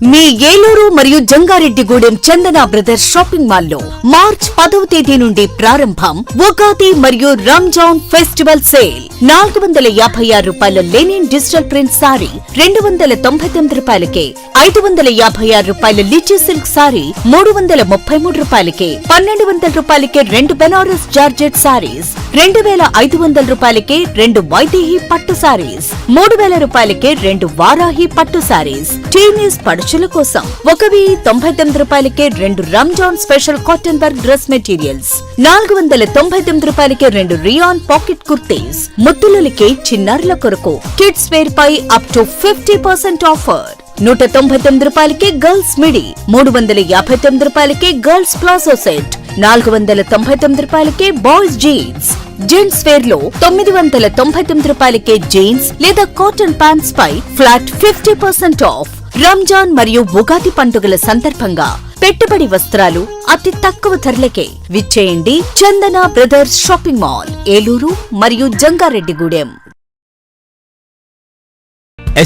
మీ ఏలూరు మరియు జంగారెడ్డిగూడెం చందన brothers shopping mall లో March 10వ తేదీ నుండి ప్రారంభం ఉగాది మరియు రంజాన్ ఫెస్టివల్ సేల్. 456 రూపాయల లెనిన్ డిజిటల్ ప్రింట్ సారీ 299 రూపాయలకే, 556 రూపాయల లిచీ సిల్క్ సారీ 333 రూపాయలకే, 1200 రూపాయలకే 2 బెనారస్ జార్జెట్ సారీస్, 2500 రూపాయలకే 2 వైదేహి పట్టు సారీస్, 3000 రూపాయలకే 2 వారాహి పట్టు సారీస్. చైనీస్ పడుచుల కోసం 1099 రూపాయలకే 2 Ramzan special cotton work dress materials, 499 రూపాయలకే 2 రియాన్ పాకెట్ కుర్తీస్. ముద్దులకి చిన్నారుల కొరకు కిడ్స్ వేర్ పై అప్ టు 50% ఆఫర్. 199 రూపాయలకే గర్ల్స్ మిడి, 359 రూపాయలకే గర్ల్స్ ప్లాజో సెట్, 499 రూపాయలకే బాయ్స్ జీన్స్. జెంట్స్ వేర్ లో 999 రూపాయలకే జీన్స్ లేదా కాటన్ ప్యాంట్స్ పై ఫ్లాట్ 50% ఆఫ్. రంజాన్ మరియు ఉగాది పండుగల సందర్భంగా పెట్టుబడి వస్త్రాలు అతి తక్కువ ధరలకే విచ్చేయండి Chandana brothers shopping mall, Eluru మరియు జంగారెడ్డిగూడెం.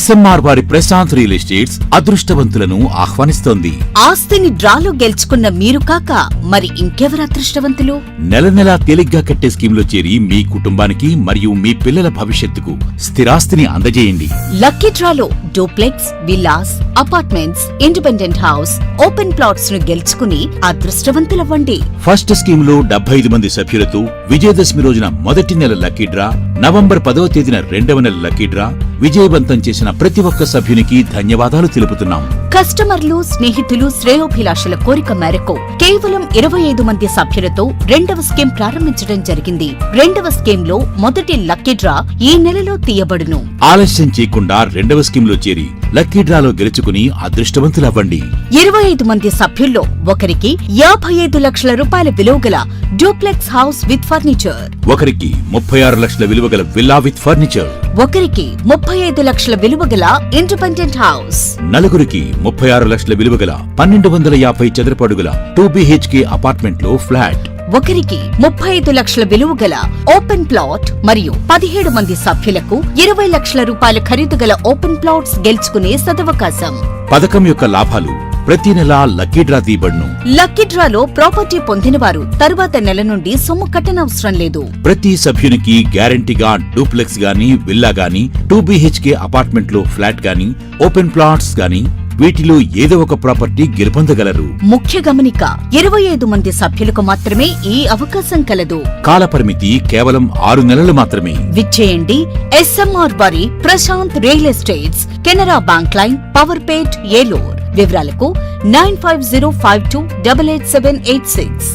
SMR వారి ప్రశాంత్ రియల్ ఎస్టేట్స్ అదృష్టవంతులను ఆహ్వానిస్తోంది. ఆస్తిని డ్రాలో గెలుచుకున్న మీరు కాక మరి ఇంకెవరు అదృష్టవంతులు? నెల నెలా తేలిగ్గా కట్టే స్కీమ్లో చేరి మీ కుటుంబానికి మరియు మీ పిల్లల భవిష్యత్తుకు స్థిరాస్తిని అందజేయండి. లక్కీ డ్రాలో duplex, villas, apartments, independent house, open plots ను గెలుచుకుని అదృష్టవంతులవ్వండి. ఫస్ట్ స్కీమ్ లో 75 మంది సభ్యులతో విజయదశమి రోజున మొదటి నెల లక్కీ డ్రా, నవంబర్ 10వ తేదీన 2వ నెల లక్కీ డ్రా. విజయవంతం చేసిన ప్రతి ఒక్క సభ్యునికి ధన్యవాదాలు తెలుపుతున్నాం. కస్టమర్లు, స్నేహితులు, శ్రేయోభిలాషుల కోరిక మేరకు కేవలం 25 మంది సభ్యులతో 2వ స్కీమ్ ప్రారంభించడం జరిగింది. 2వ స్కీమ్ లో మొదటి లక్కీ డ్రా ఈ నెలలో తీయబడును. ఆలస్యం చేయకుండా 2వ స్కీమ్ లో చేరి లక్కీ డ్రాలో గెలుచుకుని అదృష్టవంతులవ్వండి. 25 మంది సభ్యుల్లో ఒకరికి 55 లక్షల రూపాయల విలువగల డూప్లెక్స్ హౌస్ విత్ ఫర్నిచర్, ఒకరికి 36 లక్షల విలువగల విల్లా విత్ ఫర్నిచర్, ఒకరికి 35 లక్షల విలువగల ఇండిపెండెంట్ హౌస్, నలుగురికి 36 లక్షల విలువగల 1250 చదరపు అడుగుల 2 BHK అపార్ట్మెంట్ లో ఫ్లాట్, ఒకరికి 35 లక్షల విలువగల ఓపెన్ ప్లాట్ మరియు 17 మంది సభ్యులకు 20 లక్షల రూపాయల ఖరీదు గల ఓపెన్ ప్లాట్స్ గెలుచుకునే సదవకాశం. పథకం యొక్క లాభాలు ప్రతి నెల లక్కీ డ్రా తీయబడును. లక్కీ డ్రాలో ప్రాపర్టీ పొందినవారు తరువాత నెల నుండి సొమ్ము కట్టనవసరం లేదు. ప్రతి సభ్యునికి గ్యారంటీగా డూప్లెక్స్ గాని, విల్లా గాని, 2 BHK అపార్ట్మెంట్ లో ఫ్లాట్ గాని, ఓపెన్ ప్లాట్స్ గాని వీటిలో ఏదో ఒక ప్రాపర్టీ గెలుపొందగలరు. ముఖ్య గమనిక, 25 మంది సభ్యులకు మాత్రమే ఈ అవకాశం కలదు. కాలపరిమితి కేవలం 6 నెలలు మాత్రమే. విచ్చేయండి SMR వారి Prashant real estates, Canara bank line, power pet, Eluru. వివరాలకు 9505288786.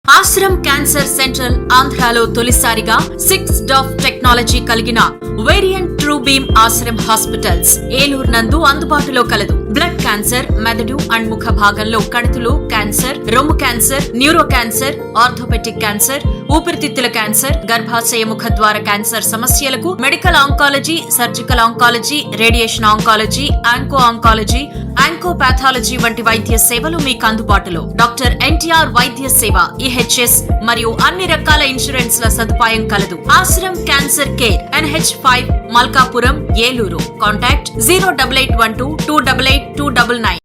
ఆశ్రమ్ క్యాన్సర్ సెంట్రల్ ఆంధ్రాలో తొలిసారిగా 6 DOF టెక్నాలజీ కలిగిన variant true beam Ashram hospitals Eluru నందు అందుబాటులో కలదు. బ్లడ్ క్యాన్సర్, మెదడు అండ్ ముఖ భాగంలో కణుతులు క్యాన్సర్, రొమ్ము cancer, neuro cancer, orthopaedic cancer, ఊపిరితిత్తుల క్యాన్సర్, గర్భాశయ ముఖద్వార క్యాన్సర్ సమస్యలకు medical oncology, surgical oncology, radiation oncology, onco oncology, oncopathology వంటి వైద్య సేవలు మీకు అందుబాటులో. డాక్టర్ NTR వైద్య సేవ, EHS మరియు అన్ని రకాల ఇన్సూరెన్స్ల సదుపాయం కలదు. Ashram cancer care, NH5, Malkapuram, Eluru. Contact 08812288299.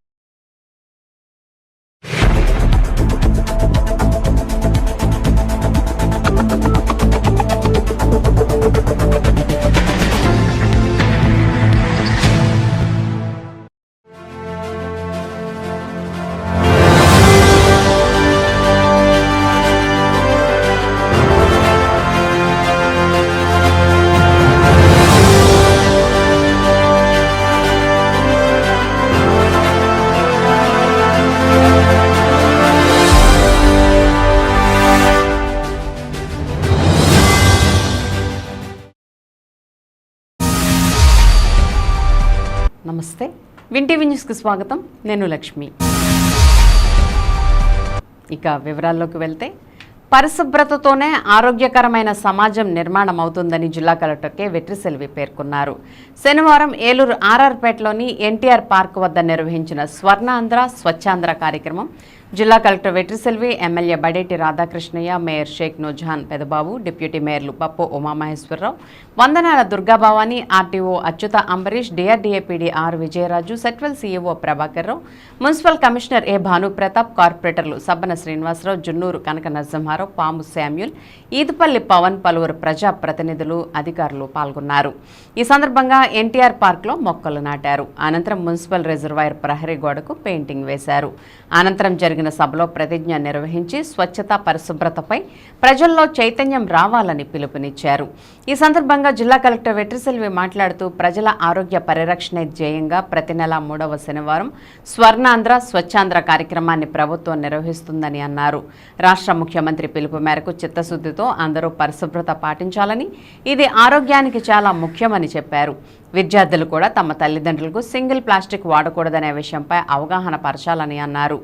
నమస్తే, వింటీవీ న్యూస్కి స్వాగతం. నేను లక్ష్మి. ఇక వివరాల్లోకి వెళ్తే, పరిశుభ్రతతోనే ఆరోగ్యకరమైన సమాజం నిర్మాణం అవుతుందని జిల్లా కలెక్టర్ కె వెట్రిసెల్వి పేర్కొన్నారు. శనివారం ఏలూరు RR పేటలోని NTR పార్క్ వద్ద నిర్వహించిన స్వర్ణాంధ్ర స్వచ్ఛాంధ్ర కార్యక్రమం జిల్లా collector Vetriselvi, MLA Badeti Radhakrishnaiah, mayor Shaik Noorjahan Pedababu, deputy మేయర్లు Pappu Umamaheswararao, Vandanala Durgabhavani, RTO Achyuta Ambarish, DRDA PD R Vijayaraju, SETWEL CEO Prabhakarrao, municipal commissioner A Bhanupratap, కార్పొరేటర్లు సబ్బన శ్రీనివాసరావు, జున్నూరు కనక నరసింహారావు, పాము శామ్యూల్, ఈదుపల్లి పవన్, పలువురు ప్రజా ప్రతినిధులు, అధికారులు పాల్గొన్నారు. ఈ సందర్భంగా ఎన్టీఆర్ పార్క్లో మొక్కలు నాటారు. అనంతరం మున్సిపల్ రిజర్వాయర్ ప్రహరీ గోడకు పెయింటింగ్ వేశారు. అనంతరం జరిగిన సభలో ప్రతిజ్ఞ నిర్వహించి స్వచ్ఛత పరిశుభ్రతపై ప్రజల్లో చైతన్యం రావాలని పిలుపునిచ్చారు. ఈ సందర్భంగా జిల్లా కలెక్టర్ వెట్రిసెల్వి మాట్లాడుతూ ప్రజల ఆరోగ్య పరిరక్షణ ధ్యేయంగా ప్రతి నెల 3వ శనివారం స్వర్ణాంధ్ర స్వచ్ఛాంధ్ర కార్యక్రమాన్ని ప్రభుత్వం నిర్వహిస్తుందని అన్నారు. రాష్ట్ర ముఖ్యమంత్రి పిలుపు మేరకు చిత్తశుద్ధితో అందరూ పరిశుభ్రత పాటించాలని, ఇది ఆరోగ్యానికి చాలా ముఖ్యమని చెప్పారు. విద్యార్థులు కూడా తమ తల్లిదండ్రులకు సింగిల్ ప్లాస్టిక్ వాడకూడదనే విషయంపై అవగాహన పరచాలని అన్నారు.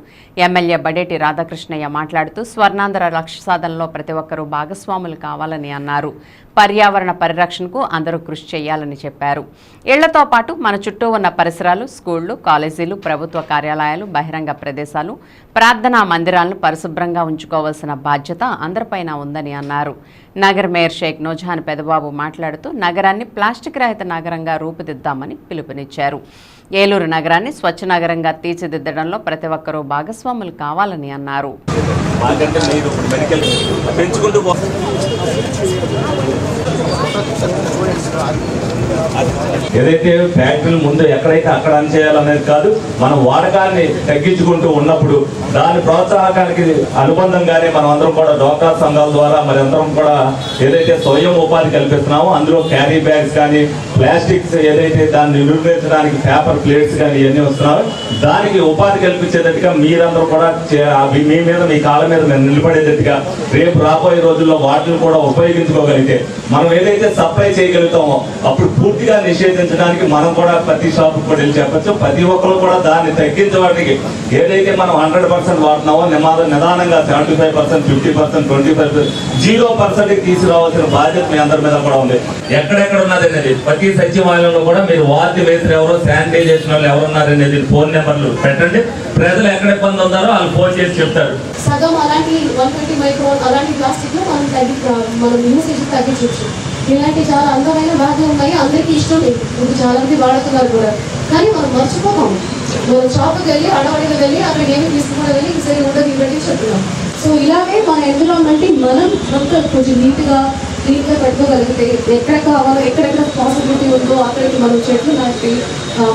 ఎమ్మెల్యే బడేటి రాధాకృష్ణయ్య మాట్లాడుతూ స్వర్ణాంధ్ర లక్ష్య సాధనలో ప్రతి ఒక్కరూ భాగస్వాములు కావాలని అన్నారు. పర్యావరణ పరిరక్షణకు అందరూ కృషి చేయాలని చెప్పారు. ఇళ్లతో పాటు మన చుట్టూ ఉన్న పరిసరాలు, స్కూళ్లు, కాలేజీలు, ప్రభుత్వ కార్యాలయాలు, బహిరంగ ప్రదేశాలు, ప్రార్థనా మందిరాలను పరిశుభ్రంగా ఉంచుకోవాల్సిన బాధ్యత అందరిపైన ఉందని అన్నారు. నగర మేయర్ షేక్ నూజహాన్ పెదబాబు మాట్లాడుతూ నగరాన్ని ప్లాస్టిక్ రహిత నగరంగా రూపుదిద్దామని పిలుపునిచ్చారు. ఏలూరు నగరాన్ని స్వచ్ఛ నగరంగా తీర్చిదిద్దడంలో ప్రతి ఒక్కరూ భాగస్వాములు కావాలని అన్నారు. ఏదైతే ఫ్యాక్టరీలు ముందు ఎక్కడైతే అక్కడ అని చేయాలనేది కాదు, మనం వాడకాన్ని తగ్గించుకుంటూ ఉన్నప్పుడు దాని ప్రోత్సాహకానికి అనుబంధంగానే మనం అందరం కూడా డోకా సంఘాల ద్వారా మరి అందరం కూడా ఏదైతే స్వయం ఉపాధి కల్పిస్తున్నామో అందులో క్యారీ బ్యాగ్స్ కానీ ప్లాస్టిక్స్ ఏదైతే దాన్ని నిర్వహించడానికి పేపర్ ప్లేట్స్ కానీ ఇవన్నీ వస్తున్నారో దానికి ఉపాధి కల్పించేటట్టుగా మీరందరూ కూడా మీ మీద మీ కాళ్ళ మీద నిలబడేటట్టుగా రేపు రాబోయే రోజుల్లో వాటిని కూడా ఉపయోగించుకోగలిగితే మనం ఏదైతే సప్లై చేయగలుగుతామో అప్పుడు పూర్తిగా నిషేధించడానికి మనం కూడా ప్రతి షాపు కూడా వెళ్ళి చెప్పచ్చు. ప్రతి ఒక్కరు కూడా దాన్ని తగ్గించడానికి ఏదైతే మనం 100% వాడుతున్నామో నిదానంగా 75%, 50%, 25%, 0% తీసుకురావాల్సిన బాధ్యత మీ అందరి మీద కూడా ఉంది. ఎక్కడెక్కడ ఉన్నది అనేది ప్రతి సచివాలయంలో కూడా మీరు వార్డు వేసిన ఎవరో శానిటైజేషన్ వాళ్ళు ఎవరున్నారనేది ఫోన్ నెంబర్లు పెట్టండి. ప్రజలు ఎక్కడ ఇబ్బంది ఉన్నారో వాళ్ళు ఫోన్ చేసి చెప్తారు. సగం అలాంటి 120 మైక్రోన్ అలాంటి ప్లాస్టిక్ మనం యూసేజ్ తగ్గించవచ్చు. ఇలాంటి చాలా అందమైన బ్యాగులు ఉన్నాయి, అందరికీ ఇష్టం లేదు, ఇప్పుడు చాలా మంది వాడుతున్నారు కూడా. కానీ మనం మర్చిపోతాము. మనం షాప్కి వెళ్ళి అడవడిగా వెళ్ళి అక్కడ ఏమి తీసుకున్నా వెళ్ళి సరే ఉండదు ఇవ్వండి చెప్తున్నాం. సో ఇలాగే మన ఎన్విరాన్మెంట్ మనం కొంచెం నీట్గా పెట్టుకోగలిగితే ఎక్కడ కావాలో ఎక్కడెక్కడ పాసిబిలిటీ ఉందో అక్కడికి మనం చెట్లు నాటి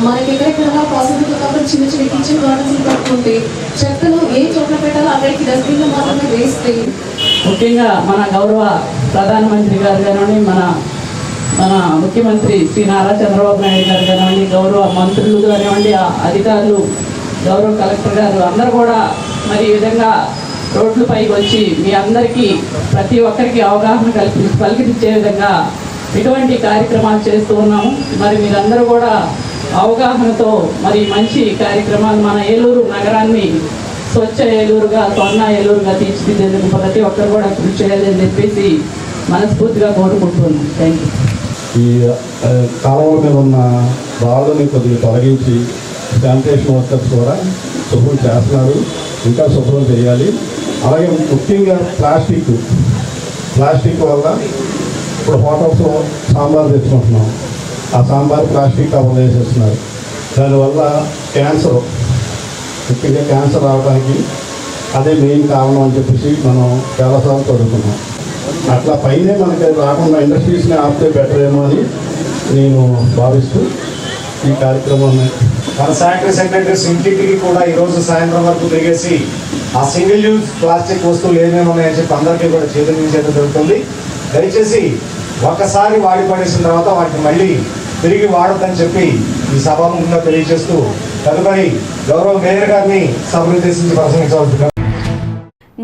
మనకి ఎక్కడెక్కడ పాసిబిలిటీ కాకుండా చిన్న చిన్న కిచెన్ గార్డెన్స్ పెట్టుకుంటే చెత్తను ఏ చోట్ల పెట్టాలో అక్కడికి డస్ట్బిన్లో మాత్రమే వేస్తే. ముఖ్యంగా మన గౌరవ ప్రధానమంత్రి గారు కానివ్వండి, మన ముఖ్యమంత్రి శ్రీ నారా చంద్రబాబు నాయుడు గారు కానివ్వండి, గౌరవ మంత్రులు కానివ్వండి, అధికారులు, గౌరవ కలెక్టర్ గారు అందరూ కూడా మరి ఈ విధంగా రోడ్లపైకి వచ్చి మీ అందరికీ ప్రతి ఒక్కరికి అవగాహన కల్పించే విధంగా ఇటువంటి కార్యక్రమాలు చేస్తూ ఉన్నాము. మరి మీరందరూ కూడా అవగాహనతో మరి మంచి కార్యక్రమాలు మన ఏలూరు నగరాన్ని స్వచ్ఛ ఏలూరుగా, స్వర్ణ ఏలూరుగా తీర్చిదిద్దేందుకు ప్రతి ఒక్కరు కూడా కృషి చేయాలని చెప్పేసి మనస్ఫూర్తిగా కోరుకుంటున్నాం. Thank you. ఈ కాలువల మీద ఉన్న రాళ్ళని కొద్దిగా తొలగించి శానిటేషన్ వర్కర్స్ కూడా శుభ్రం చేస్తున్నారు, ఇంకా శుభ్రం చేయాలి. అలాగే ముఖ్యంగా ప్లాస్టిక్ వల్ల ఇప్పుడు హోటల్స్లో సాంబార్ తెచ్చుకుంటున్నాం, ఆ సాంబార్ ప్లాస్టిక్ కవర్ వేసేస్తున్నారు. దానివల్ల ముఖ్యంగా క్యాన్సర్ రావడానికి అదే మెయిన్ కారణం అని చెప్పేసి మనం చాలాసార్లు చదువుకున్నాం. అట్లా పైనే మనకి రాకుండా ఇండస్ట్రీస్ని ఆపితే బెటర్ ఏమో అని నేను భావిస్తూ ఈ కార్యక్రమాన్ని మన శానిటరీ సెక్రటరీస్ ఇంటింటికి కూడా ఈరోజు సాయంత్రం వరకు తిరిగేసి ఆ సింగిల్ యూజ్ ప్లాస్టిక్ వస్తువులు ఏమేమి ఉన్నాయని చెప్పి అందరికీ కూడా చైతన్యం జరుగుతుంది. దయచేసి ఒకసారి వాడి పడేసిన తర్వాత వాటిని మళ్ళీ తిరిగి వాడొద్దని చెప్పి ఈ సభాముఖంగా తెలియజేస్తూ తదుపరి గౌరవ మేయర్ గారిని సభను ఉద్దేశించి ప్రసంగించవలసిందిగా.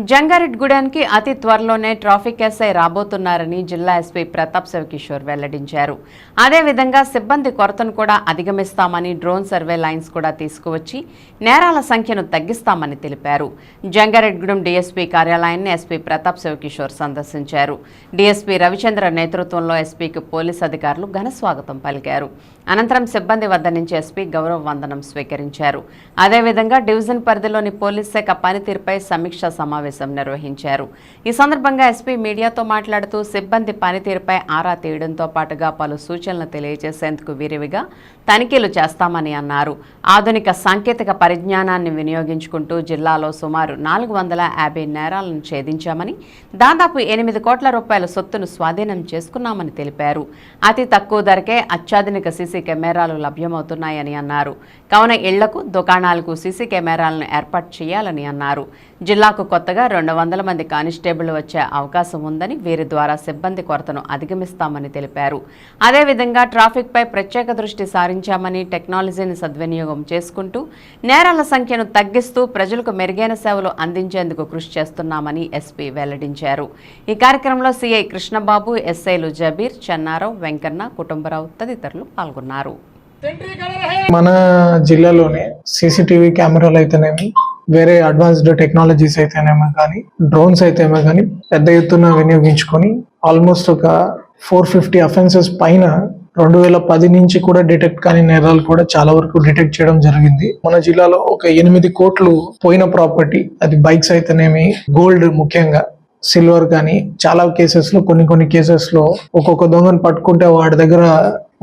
జంగారెడ్డిగూడెంకి అతి త్వరలోనే ట్రాఫిక్ ఎస్ఐ రాబోతున్నారని జిల్లా ఎస్పీ ప్రతాప్ శివకిషోర్ వెల్లడించారు. అదేవిధంగా సిబ్బంది కొరతను కూడా అధిగమిస్తామని డ్రోన్ సర్వే లైన్స్ కూడా తీసుకువచ్చి నేరాల సంఖ్యను తగ్గిస్తామని తెలిపారు. జంగారెడ్డిగూడెం డీఎస్పీ కార్యాలయాన్ని ఎస్పీ ప్రతాప్ శివకిషోర్ సందర్శించారు. డీఎస్పీ రవిచంద్ర నేతృత్వంలో ఎస్పీకి పోలీసు అధికారులు ఘన స్వాగతం పలికారు. అనంతరం సిబ్బంది వద్ద నుంచి ఎస్పీ గౌరవ వందనం స్వీకరించారు. అదేవిధంగా డివిజన్ పరిధిలోని పోలీస్ శాఖ పనితీరుపై సమీక్షా సమావేశం నిర్వహించారు. ఈ సందర్భంగా ఎస్పీ మీడియాతో మాట్లాడుతూ సిబ్బంది పనితీరుపై ఆరా తీయడంతో పాటుగా పలు సూచనలు తెలియజేసేందుకు వీరివిగా తనిఖీలు చేస్తామని అన్నారు. ఆధునిక సాంకేతిక పరిజ్ఞానాన్ని వినియోగించుకుంటూ జిల్లాలో సుమారు 450 నేరాలను ఛేదించామని, దాదాపు 8 కోట్ల రూపాయల సొత్తును స్వాధీనం చేసుకున్నామని తెలిపారు. అతి తక్కువ ధరకే అత్యాధునిక సీసీ కెమెరాలు లభ్యమవుతున్నాయని అన్నారు. కావున ఇళ్లకు, దుకాణాలకు సీసీ కెమెరాలను ఏర్పాటు చేయాలని అన్నారు. జిల్లాకు కొత్తగా 200 మంది కానిస్టేబుల్ వచ్చే అవకాశం ఉందని, వీరి ద్వారా సిబ్బంది కొరతను అధిగమిస్తామని తెలిపారు. అదేవిధంగా ట్రాఫిక్పై ప్రత్యేక దృష్టి సారించామని, టెక్నాలజీని సద్వినియోగం చేసుకుంటూ నేరాల సంఖ్యను తగ్గిస్తూ ప్రజలకు మెరుగైన సేవలు అందించేందుకు కృషి చేస్తున్నామని ఎస్పీ వెల్లడించారు. ఈ కార్యక్రమంలో సిఐ కృష్ణబాబు, ఎస్ఐలు జబీర్, చెన్నారావు, వెంకన్న, కుటుంబరావు తదితరులు పాల్గొన్నారు. మన జిల్లాలోనే సీసీటీవీ కెమెరాలు అయితేనేమి, వేరే అడ్వాన్స్డ్ టెక్నాలజీస్ అయితేనేమో కానీ, డ్రోన్స్ అయితేనేమో కానీ పెద్ద ఎత్తున వినియోగించుకొని ఆల్మోస్ట్ ఒక 450 అఫెన్సెస్ పైన 2010 నుంచి కూడా డిటెక్ట్ కాని నేరాలు కూడా చాలా వరకు డిటెక్ట్ చేయడం జరిగింది. మన జిల్లాలో ఒక 8 కోట్లు పోయిన ప్రాపర్టీ, అది బైక్స్ అయితేనేమి, గోల్డ్ ముఖ్యంగా సిల్వర్ కానీ, చాలా కేసెస్ లో కొన్ని కేసెస్ లో ఒక్కొక్క దొంగను పట్టుకుంటే వాడి దగ్గర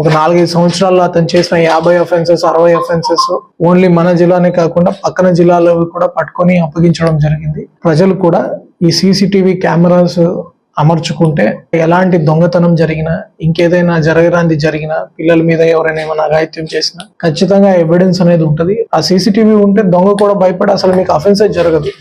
ఒక 4-5 సంవత్సరాల్లో అతను చేసిన 50 అఫెన్సెస్ 60 అఫెన్సెస్ ఓన్లీ మన జిల్లానే కాకుండా పక్కన జిల్లాలో కూడా పట్టుకొని అప్పగించడం జరిగింది. ప్రజలు కూడా ఈ సీసీటీవీ కెమెరాస్ అమర్చుకుంటే ఎలాంటి దొంగతనం జరిగినా, ఇంకేదైనా జరగరాంది జరిగినా, పిల్లల మీద ఎవరైనా ఏమైనా అఘాయిత్యం చేసినా ఖచ్చితంగా ఎవిడెన్స్ అనేది ఉంటుంది. ఆ సీసీటీవీ ఉంటే దొంగ కూడా భయపడి అసలు మీకు అఫెన్స్ జరగదు.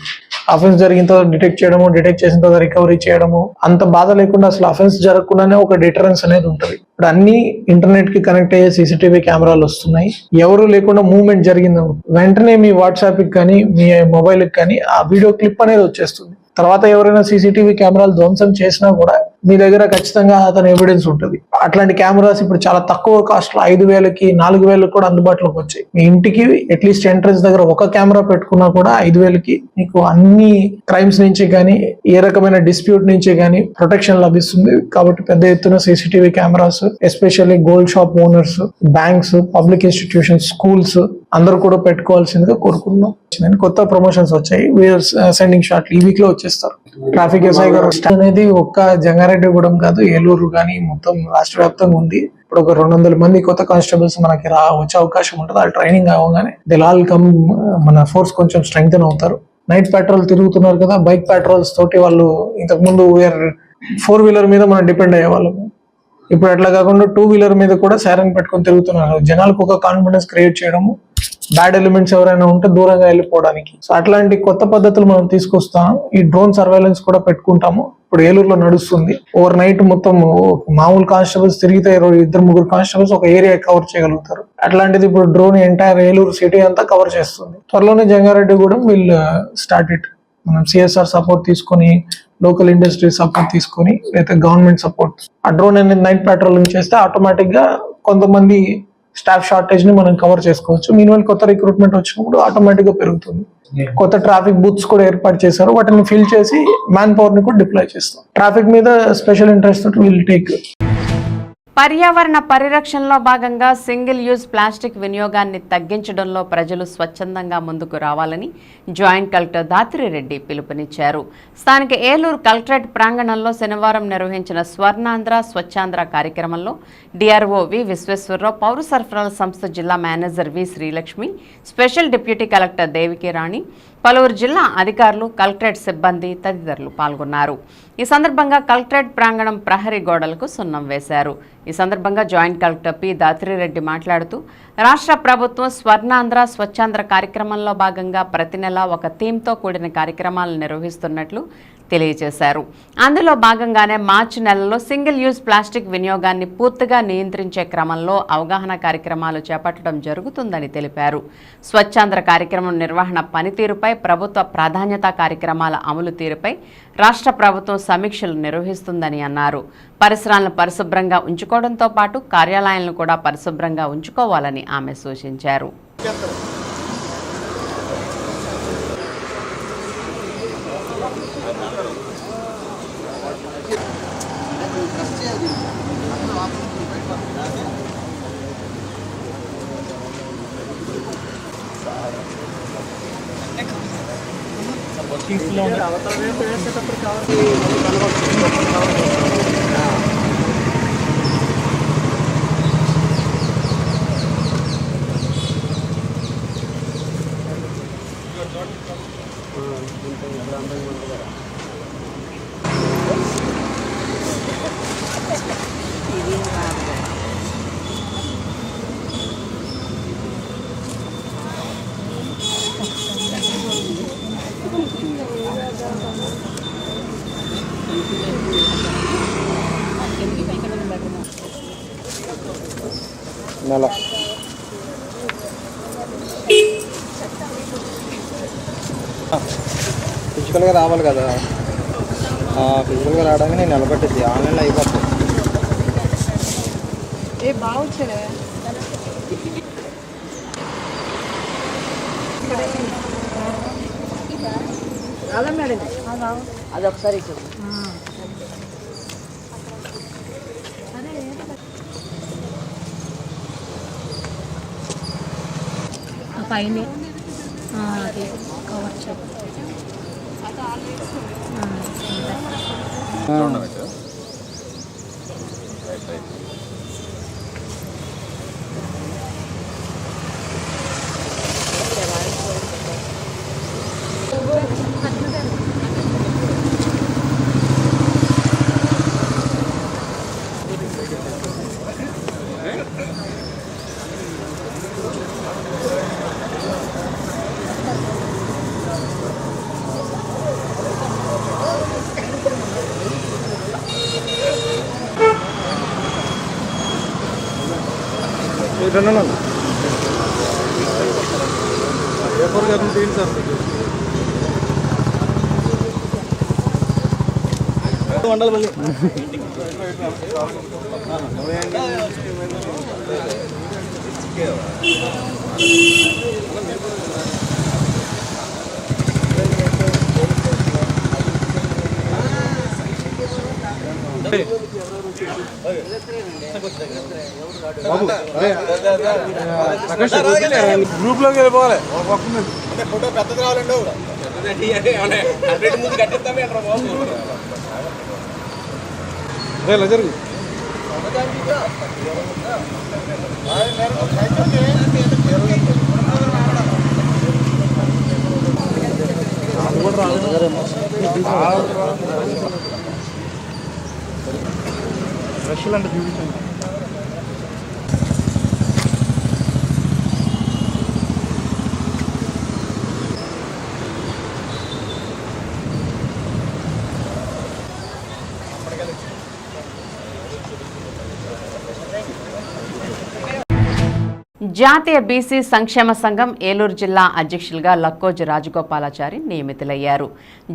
అఫెన్స్ జరిగిన తర్వాత డిటెక్ట్ చేయడము, డిటెక్ట్ చేసిన తర్వాత రికవరీ చేయడము, అంత బాధ లేకుండా అసలు అఫెన్స్ జరగకుండానే ఒక డిటరెన్స్ అనేది ఉంటుంది. ఇప్పుడు అన్ని ఇంటర్నెట్ కి కనెక్ట్ అయ్యే సీసీటీవీ కెమెరాలు వస్తున్నాయి. ఎవరు లేకుండా మూవ్మెంట్ జరిగింది వెంటనే మీ వాట్సాప్ కి కానీ, మీ మొబైల్ కి కానీ ఆ వీడియో క్లిప్ అనేది వచ్చేస్తుంది. తర్వాత ఎవరైనా సీసీటీవీ కెమెరాలు ధ్వంసం చేసినా కూడా మీ దగ్గర ఖచ్చితంగా అతని ఎవిడెన్స్ ఉంటుంది. అట్లాంటి కెమెరాస్ ఇప్పుడు చాలా తక్కువ కాస్ట్ లో 5,000కి 4,000 కూడా అందుబాటులోకి వచ్చాయి. మీ ఇంటికి అట్లీస్ట్ ఎంట్రన్స్ దగ్గర ఒక కెమెరా పెట్టుకున్నా కూడా 5,000కి మీకు అన్ని క్రైమ్స్ నుంచి కానీ, ఏ రకమైన డిస్ప్యూట్ నుంచి కానీ ప్రొటెక్షన్ లభిస్తుంది. కాబట్టి పెద్ద ఎత్తున CCTV cameras especially gold shop owners, banks, public institutions, schools అందరూ కూడా పెట్టుకోవాల్సిందిగా కోరుకుంటున్నాం. కొత్త ప్రమోషన్స్ వచ్చాయి. వీఆర్ సెండింగ్ షార్ట్ ఈ వీక్ లో వచ్చేస్తారు. ట్రాఫిక్ ఎస్ఐ గారు అనేది ఒక్క జంగారెడ్డిగూడెం కాదు, ఏలూరు కానీ మొత్తం రాష్ట్ర వ్యాప్తంగా ఉంది. ఇప్పుడు ఒక 200 మంది కొత్త కానిస్టేబుల్స్ మనకి వచ్చే అవకాశం ఉంటుంది. ఆ ట్రైనింగ్ అవ్వగానే దిల్ ఆల్ కమ్, మన ఫోర్స్ కొంచెం స్ట్రెంగ్తన్ అవుతారు. నైట్ పెట్రోల్ తిరుగుతున్నారు కదా, బైక్ పెట్రోల్స్ తోటి వాళ్ళు ఇంతకుముందు 4-వీలర్ మీద మనం డిపెండ్ అయ్యేవాళ్ళం. ఇప్పుడు అట్లా కాకుండా 2-వీలర్ మీద కూడా సైరన్ పెట్టుకొని తిరుగుతున్నారు. జనాలకు ఒక కాన్ఫిడెన్స్ క్రియేట్ చేయడము, బ్యాడ్ ఎలిమెంట్స్ ఎవరైనా ఉంటే దూరంగా వెళ్ళిపోవడానికి. సో అట్లాంటి కొత్త పద్ధతులు మనం తీసుకొస్తాం. ఈ డ్రోన్ సర్వేలెన్స్ కూడా పెట్టుకుంటాము. ఇప్పుడు ఏలూరులో నడుస్తుంది. ఓవర్ నైట్ మొత్తం మామూలు కానిస్టేబుల్స్ తిరిగితే 2-3 కానిస్టేబుల్స్ ఒక ఏరియా కవర్ చేయగలుగుతారు. అట్లాంటిది ఇప్పుడు డ్రోన్ ఎంటైర్ ఏలూరు సిటీ అంతా కవర్ చేస్తుంది. త్వరలోనే జంగారెడ్డిగూడెం విల్ స్టార్ట్ ఇట్. మనం సిఎస్ఆర్ సపోర్ట్ తీసుకొని, లోకల్ ఇండస్ట్రీ సపోర్ట్ తీసుకొని, లేదా గవర్నమెంట్ సపోర్ట్, ఆ డ్రోన్ అనేది నైట్ పెట్రోలింగ్ చేస్తే ఆటోమేటిక్ గా కొంతమంది స్టాఫ్ షార్టేజ్ ని మనం కవర్ చేసుకోవచ్చు. మీన్వైల్ కొత్త రిక్రూట్మెంట్ వచ్చినప్పుడు ఆటోమేటిక్ గా పెరుగుతుంది. కొత్త ట్రాఫిక్ బూత్స్ కూడా ఏర్పాటు చేశారు. వాటిని ఫిల్ చేసి మ్యాన్ పవర్ ని కూడా డిప్లాయ్ చేస్తాం. ట్రాఫిక్ మీద స్పెషల్ ఇంట్రెస్ట్ తోటి విల్ టేక్. పర్యావరణ పరిరక్షణలో భాగంగా సింగిల్ యూజ్ ప్లాస్టిక్ వినియోగాన్ని తగ్గించడంలో ప్రజలు స్వచ్ఛందంగా ముందుకు రావాలని జాయింట్ కలెక్టర్ దాత్రిరెడ్డి పిలుపునిచ్చారు. స్థానిక ఏలూరు కలెక్టరేట్ ప్రాంగణంలో శనివారం నిర్వహించిన స్వర్ణాంధ్ర స్వచ్ఛాంధ్ర కార్యక్రమంలో డిఆర్ఓ వి విశ్వేశ్వరరావు, పౌర సరఫరాల సంస్థ జిల్లా manager we Srilakshmi, special deputy collector దేవికి రాణి, పలువురు జిల్లా అధికారులు, కలెక్టరేట్ సిబ్బంది తదితరులు పాల్గొన్నారు. ఈ సందర్భంగా కలెక్టరేట్ ప్రాంగణం ప్రహరీ గోడలకు సున్నం వేశారు. ఈ సందర్భంగా జాయింట్ కలెక్టర్ పి దాత్రిరెడ్డి మాట్లాడుతూ, రాష్ట్ర ప్రభుత్వం స్వర్ణాంధ్ర స్వచ్ఛాంధ్ర కార్యక్రమంలో భాగంగా ప్రతి నెల ఒక థీమ్తో కూడిన కార్యక్రమాలు నిర్వహిస్తున్నట్లు తెలియజేశారు. అందులో భాగంగానే మార్చి నెలలో సింగిల్ యూజ్ ప్లాస్టిక్ వినియోగాన్ని పూర్తిగా నియంత్రించే క్రమంలో అవగాహన కార్యక్రమాలు చేపట్టడం జరుగుతుందని తెలిపారు. స్వచ్ఛాంధ్ర కార్యక్రమం నిర్వహణ పనితీరుపై, ప్రభుత్వ ప్రాధాన్యత కార్యక్రమాల అమలు తీరుపై రాష్ట్ర ప్రభుత్వం సమీక్షలు నిర్వహిస్తుందని అన్నారు. పరిసరాలను పరిశుభ్రంగా ఉంచుకోవడంతో పాటు కార్యాలయాలను కూడా పరిశుభ్రంగా ఉంచుకోవాలని ఆమె సూచించారు. ఫిజికల్గా రావాలి కదా, ఫిజికల్గా రావడానికి నేను నిలబెట్టింది ఆన్లైన్లో అయిపోతుంది. ఏ బాగుంచలే అలా మేడం అది ఒకసారి పైన అది కవర్ వండాలి మళ్ళీ గ్రూప్ లోకి వెళ్ళిపోవాలి. ఫోటో పెద్దది రావాలండి. ముందు కట్టిస్తామే జరుగు రష్యలు అంటే చూపించండి. జాతీయ బీసీ సంక్షేమ సంఘం ఏలూరు జిల్లా అధ్యక్షులుగా లక్కోజు రాజగోపాలాచారి నియమితులయ్యారు.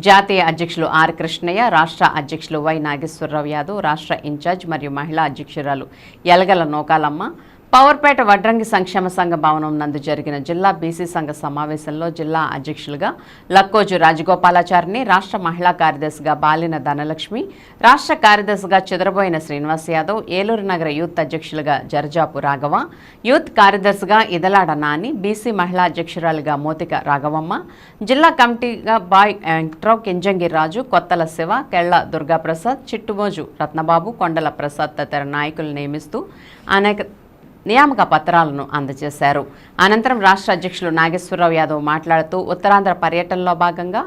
జాతీయ అధ్యక్షులు ఆర్ కృష్ణయ్య, రాష్ట్ర అధ్యక్షులు వై నాగేశ్వరరావు యాదవ్, రాష్ట్ర ఇన్ఛార్జ్ మరియు మహిళా అధ్యక్షురాలు యలగల నోకాలమ్మ పవర్పేట వడ్రంగి సంక్షేమ సంఘ భవనం నందు జరిగిన జిల్లా బీసీ సంఘ సమావేశంలో జిల్లా అధ్యక్షులుగా లక్కోజు రాజగోపాలాచారిని, రాష్ట్ర మహిళా కార్యదర్శిగా బాలిన ధనలక్ష్మి, రాష్ట్ర కార్యదర్శిగా చెదరబోయిన శ్రీనివాస్ యాదవ్, ఏలూరు నగర యూత్ అధ్యక్షులుగా జరజాపు రాఘవ, యూత్ కార్యదర్శిగా ఇదలాడ నాని, బీసీ మహిళా అధ్యక్షురాలుగా మోతిక రాఘవమ్మ, జిల్లా కమిటీగా బాయ్ వెంకట్రావు, కింజంగి రాజు, కొత్తల శివ, కెళ్ల దుర్గాప్రసాద్, చిట్టుమోజు రత్నబాబు, కొండల ప్రసాద్ తదితర నాయకులు నియమిస్తూ అనేక నియామక పత్రాలను అందజేశారు. అనంతరం రాష్ట్ర అధ్యక్షులు నాగేశ్వరరావు యాదవ్ మాట్లాడుతూ ఉత్తరాంధ్ర పర్యటనలో భాగంగా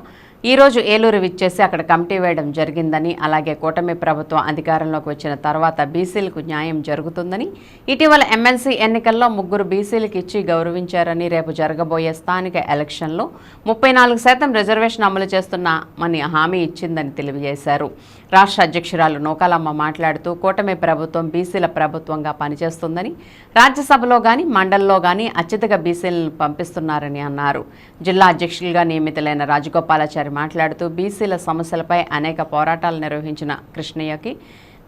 ఈరోజు ఏలూరు విచ్చేసి అక్కడ కమిటీ వేయడం జరిగిందని, అలాగే కూటమి ప్రభుత్వం అధికారంలోకి వచ్చిన తర్వాత బీసీలకు న్యాయం జరుగుతుందని, ఇటీవల ఎమ్మెల్సీ ఎన్నికల్లో 3 బీసీలకు ఇచ్చి గౌరవించారని, రేపు జరగబోయే స్థానిక ఎలక్షన్లో 34% రిజర్వేషన్ అమలు చేస్తున్నామని హామీ ఇచ్చిందని తెలియజేశారు. రాష్ట్ర అధ్యక్షురాలు నూకాలమ్మ మాట్లాడుతూ కూటమి ప్రభుత్వం బీసీల ప్రభుత్వంగా పనిచేస్తుందని, రాజ్యసభలో గాని మండలిలో గాని అత్యధిక బీసీలను పంపిస్తున్నారని అన్నారు. జిల్లా అధ్యక్షులుగా నియమితులైన రాజగోపాలాచారి మాట్లాడుతూ బీసీల సమస్యలపై అనేక పోరాటాలు నిర్వహించిన కృష్ణయ్యకి,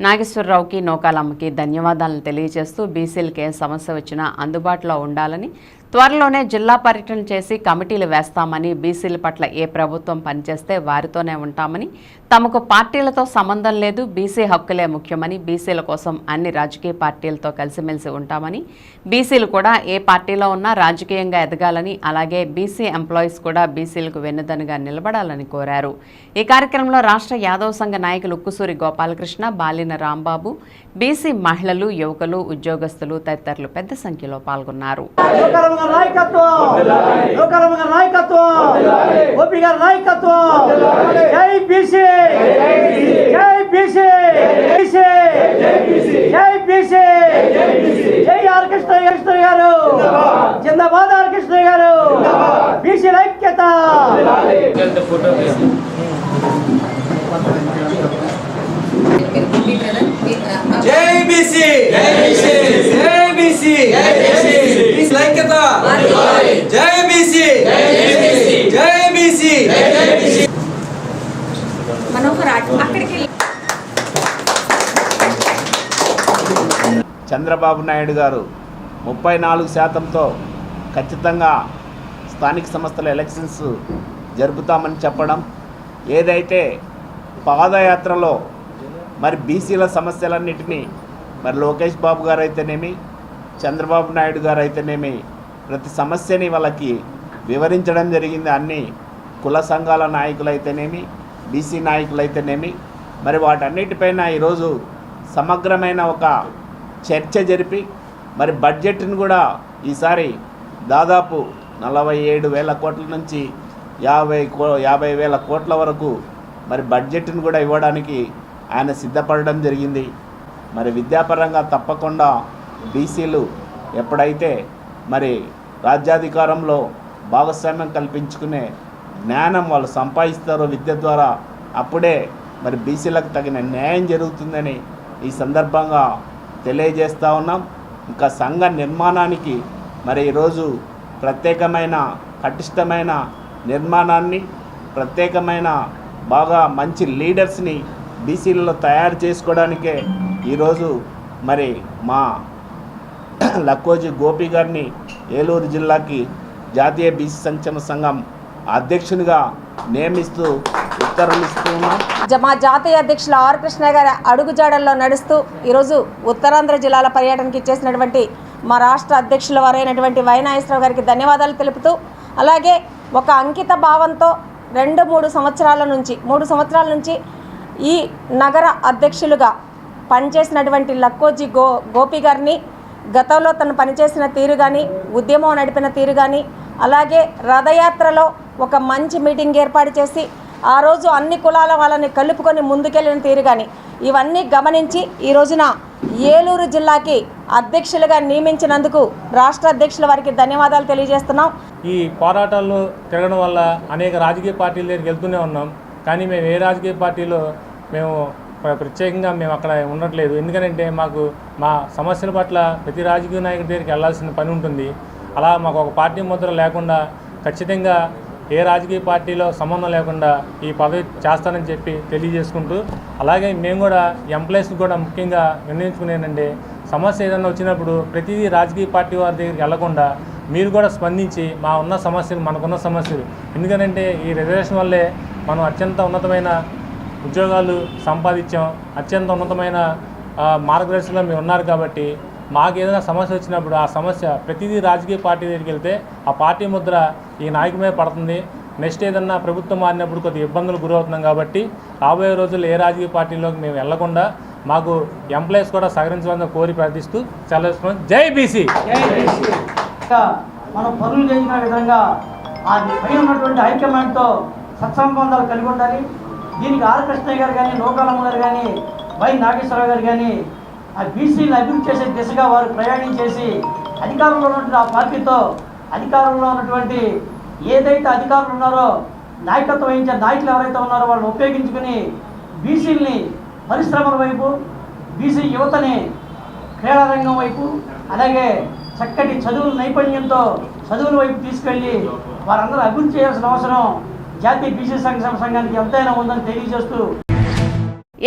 నాగేశ్వరరావుకి, నూకాలమ్మకి ధన్యవాదాలను తెలియజేస్తూ బీసీలకు ఏ సమస్య వచ్చినా అందుబాటులో ఉండాలని, త్వరలోనే జిల్లా పర్యటన చేసి కమిటీలు వేస్తామని, బీసీల పట్ల ఏ ప్రభుత్వం పనిచేస్తే వారితోనే ఉంటామని, తమకు పార్టీలతో సంబంధం లేదు, బీసీ హక్కులే ముఖ్యమని, బీసీల కోసం అన్ని రాజకీయ పార్టీలతో కలిసిమెలిసి ఉంటామని, బీసీలు కూడా ఏ పార్టీలో ఉన్నా రాజకీయంగా ఎదగాలని, అలాగే బీసీ ఎంప్లాయీస్ కూడా బీసీలకు వెన్నుదన్నుగా నిలబడాలని కోరారు. ఈ కార్యక్రమంలో రాష్ట్ర యాదవ్ సంఘ నాయకులు ఉక్కుసూరి గోపాలకృష్ణ, బాలిన రాంబాబు, బీసీ మహిళలు, యువకులు, ఉద్యోగస్తులు తదితరులు పెద్ద సంఖ్యలో పాల్గొన్నారు. చంద్రబాబు నాయుడు గారు 34%తో ఖచ్చితంగా స్థానిక సంస్థల ఎలక్షన్స్ జరుపుతామని చెప్పడం, ఏదైతే పాదయాత్రలో మరి బీసీల సమస్యలన్నిటినీ మరి లోకేష్ బాబు గారు అయితేనేమి, చంద్రబాబు నాయుడు గారు అయితేనేమి ప్రతి సమస్యని వాళ్ళకి వివరించడం జరిగింది. అన్ని కుల సంఘాల నాయకులైతేనేమి, బీసీ నాయకులైతేనేమి, మరి వాటన్నిటిపైన ఈరోజు సమగ్రమైన ఒక చర్చ జరిపి మరి బడ్జెట్ను కూడా ఈసారి దాదాపు 47,000 కోట్ల నుంచి 50,000 కోట్ల వరకు మరి బడ్జెట్ను కూడా ఇవ్వడానికి ఆయన సిద్ధపడడం జరిగింది. మరి విద్యాపరంగా తప్పకుండా బీసీలు ఎప్పుడైతే మరి రాజ్యాధికారంలో భాగస్వామ్యం కల్పించుకునే జ్ఞానం వాళ్ళు సంపాదిస్తారో విద్య ద్వారా, అప్పుడే మరి బీసీలకు తగిన న్యాయం జరుగుతుందని ఈ సందర్భంగా తెలియజేస్తూ ఉన్నాం. ఇంకా సంఘ నిర్మాణానికి మరి ఈరోజు ప్రత్యేకమైన పటిష్టమైన నిర్మాణాన్ని, ప్రత్యేకమైన బాగా మంచి లీడర్స్ని బీసీలలో తయారు చేసుకోవడానికే ఈరోజు మరి మా లక్కోజీ గోపి గారిని ఏలూరు జిల్లాకి జాతీయ బీసీ సంక్షేమ సంఘం అధ్యక్షునిగా నియమిస్తూ ఉత్తర్వులు ఇస్తూ ఉన్నాం. మా జాతీయ అధ్యక్షులు ఆర్ కృష్ణ గారి అడుగుజాడల్లో నడుస్తూ ఈరోజు ఉత్తరాంధ్ర జిల్లాల పర్యటనకి ఇచ్చేసినటువంటి మా రాష్ట్ర అధ్యక్షుల వారైనటువంటి వై నాగేశ్వరరావు గారికి ధన్యవాదాలు తెలుపుతూ, అలాగే ఒక అంకిత భావంతో 3 సంవత్సరాల నుంచి ఈ నగర అధ్యక్షులుగా పనిచేసినటువంటి లక్కోజీ గోపి గారిని గతంలో తను పనిచేసిన తీరు కానీ, ఉద్యమం నడిపిన తీరు కానీ, అలాగే రథయాత్రలో ఒక మంచి మీటింగ్ ఏర్పాటు చేసి ఆ రోజు అన్ని కులాల వాళ్ళని కలుపుకొని ముందుకెళ్ళిన తీరు కానీ, ఇవన్నీ గమనించి ఈ రోజున ఏలూరు జిల్లాకి అధ్యక్షులుగా నియమించినందుకు రాష్ట్ర అధ్యక్షుల వారికి ధన్యవాదాలు తెలియజేస్తున్నాం. ఈ పోరాటాల్లో తిరగడం వల్ల అనేక రాజకీయ పార్టీల దగ్గరికి వెళ్తూనే ఉన్నాం. కానీ మేము ఏ రాజకీయ పార్టీలో ప్రత్యేకంగా మేము అక్కడ ఉండట్లేదు. ఎందుకంటే మాకు మా సమస్యల పట్ల ప్రతి రాజకీయ నాయకుడి దగ్గరికి వెళ్ళాల్సిన పని ఉంటుంది. అలా మాకు ఒక పార్టీ ముద్ర లేకుండా ఖచ్చితంగా ఏ రాజకీయ పార్టీలో సంబంధం లేకుండా ఈ పదవి చేస్తానని చెప్పి తెలియజేసుకుంటూ, అలాగే మేము కూడా ఎంప్లాయీస్కి కూడా ముఖ్యంగా నిర్ణయించుకునేనంటే, సమస్య ఏదైనా వచ్చినప్పుడు ప్రతిదీ రాజకీయ పార్టీ వారి దగ్గరికి వెళ్లకుండా మీరు కూడా స్పందించి మనకున్న సమస్యలు, ఎందుకంటే ఈ రిజర్వేషన్ వల్లే మనం అత్యంత ఉన్నతమైన ఉద్యోగాలు సంపాదించాం, అత్యంత ఉన్నతమైన మార్గదర్శకంలో మీరు ఉన్నారు. కాబట్టి మాకు ఏదైనా సమస్య వచ్చినప్పుడు ఆ సమస్య ప్రతిదీ రాజకీయ పార్టీ దగ్గరికి వెళ్తే ఆ పార్టీ ముద్ర ఈ నాయకుడి మీద పడుతుంది. నెక్స్ట్ ఏదన్నా ప్రభుత్వం మారినప్పుడు కొద్దిగా ఇబ్బందులు గురవుతున్నాం. కాబట్టి రాబోయే రోజుల్లో ఏ రాజకీయ పార్టీలోకి మేము వెళ్లకుండా మాకు ఎంప్లాయీస్ కూడా సహకరించవాలని కోరి ప్రార్థిస్తూ సెలవుస్తున్నాం. జై బీసీ. మనం పనులు చేసిన విధంగా ఆ పైన ఉన్నటువంటి హైకమాండ్తో సత్సంబంధాలు కలిగి ఉండాలి. దీనికి ఆర్ కృష్ణయ్య గారు కానీ, నూకాలమ్మ గారు కానీ, వై నాగేశ్వరరావు గారు కానీ ఆ బీసీని అభివృద్ధి చేసే దిశగా వారు ప్రయాణం చేసి అధికారంలో ఉన్నటువంటి ఆ పార్టీతో అధికారంలో ఉన్నటువంటి ఏదైతే అధికారులు ఉన్నారో నాయకత్వం వహించే నాయకులు ఎవరైతే ఉన్నారో వాళ్ళని ఉపయోగించుకుని బీసీలని పరిశ్రమల వైపు, బీసీ యువతని క్రీడారంగం వైపు, అలాగే చక్కటి చదువుల నైపుణ్యంతో చదువుల వైపు తీసుకెళ్ళి వారందరూ అభివృద్ధి చేయాల్సిన అవసరం జాతీయ బీసీ సంక్షేమ సంఘానికి ఎంతైనా ఉందని తెలియజేస్తూ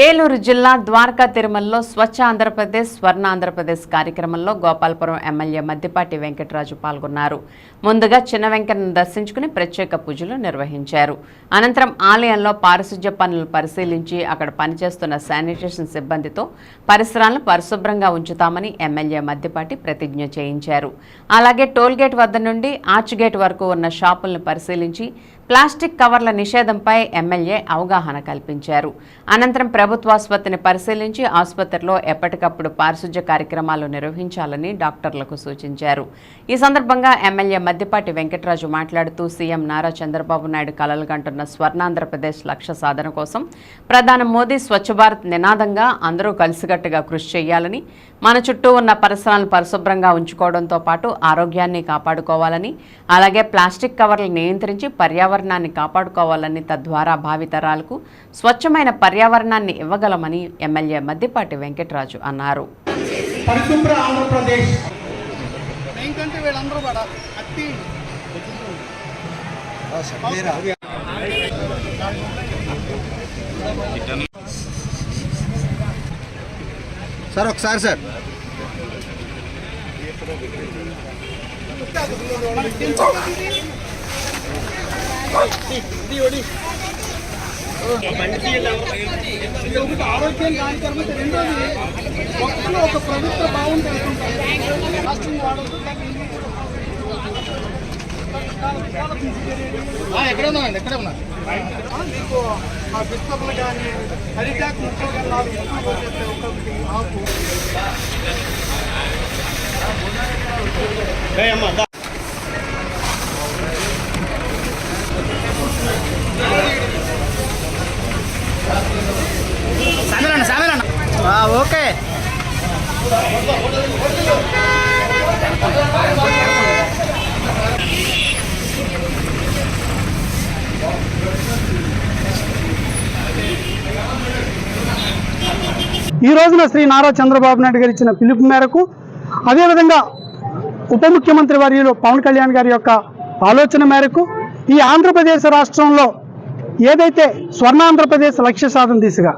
ఏలూరు జిల్లా ద్వారకా తిరుమలలో స్వచ్ఛ ఆంధ్రప్రదేశ్ స్వర్ణ ఆంధ్రప్రదేశ్ కార్యక్రమంలో గోపాలపురం ఎమ్మెల్యే మద్దిపాటి వెంకటరాజు పాల్గొన్నారు. ముందుగా చిన్న వెంకన్నను దర్శించుకుని ప్రత్యేక పూజలు నిర్వహించారు. అనంతరం ఆలయంలో పారిశుధ్య పనులు పరిశీలించి అక్కడ పనిచేస్తున్న శానిటేషన్ సిబ్బందితో పరిసరాలను పరిశుభ్రంగా ఉంచుతామని ఎమ్మెల్యే మద్దిపాటి ప్రతిజ్ఞ చేయించారు. అలాగే టోల్గేట్ వద్ద నుండి ఆర్చ్ గేట్ వరకు ఉన్న షాపులను పరిశీలించి ప్లాస్టిక్ కవర్ల నిషేధంపై ఎమ్మెల్యే అవగాహన కల్పించారు. అనంతరం ప్రభుత్వాసుపత్రిని పరిశీలించి ఆసుపత్రిలో ఎప్పటికప్పుడు పారిశుధ్య కార్యక్రమాలు నిర్వహించాలని డాక్టర్లకు సూచించారు. ఈ సందర్భంగా ఎమ్మెల్యే మద్దిపాటి వెంకటరాజు మాట్లాడుతూ సీఎం నారా చంద్రబాబు నాయుడు కలలు కంటున్న స్వర్ణాంధ్రప్రదేశ్ లక్ష్య సాధన కోసం ప్రధాని మోదీ స్వచ్ఛ భారత్ నినాదంగా అందరూ కలిసికట్టుగా కృషి చేయాలని, మన చుట్టూ ఉన్న పరిసరాలను పరిశుభ్రంగా ఉంచుకోవడంతో పాటు ఆరోగ్యాన్ని కాపాడుకోవాలని, అలాగే ప్లాస్టిక్ కవర్లు నియంత్రించి పర్యావరణాన్ని కాపాడుకోవాలని, తద్వారా భావితరాలకు స్వచ్ఛమైన పర్యావరణాన్ని ఇవ్వగలమని ఎమ్మెల్యే మద్దిపాటి వెంకటరాజు అన్నారు. పరిశుభ్ర ఆంధ్రప్రదేశ్ సార్ ఒకసారి సార్ ఆరోగ్యం కార్యక్రమం రెండోది మొక్కలు ఒక ప్రభుత్వ బాగుంటుంది ఎక్కడ ఉన్నామండి ఎక్కడ ఉన్నా మీకు ఆ బిస్తర్లు కానీ హరిటాక్ ముక్కలు కానీ 4 ముక్కలు వచ్చేస్తే ఒక్కొక్కటి ఆకు ఓకే ఈ రోజున శ్రీ నారా చంద్రబాబు నాయుడు గారు ఇచ్చిన పిలుపు మేరకు, అదేవిధంగా ఉప ముఖ్యమంత్రి వర్యులు పవన్ కళ్యాణ్ గారి యొక్క ఆలోచన మేరకు ఈ ఆంధ్రప్రదేశ్ రాష్ట్రంలో ఏదైతే స్వర్ణ ఆంధ్రప్రదేశ్ లక్ష్య సాధన దిశగా,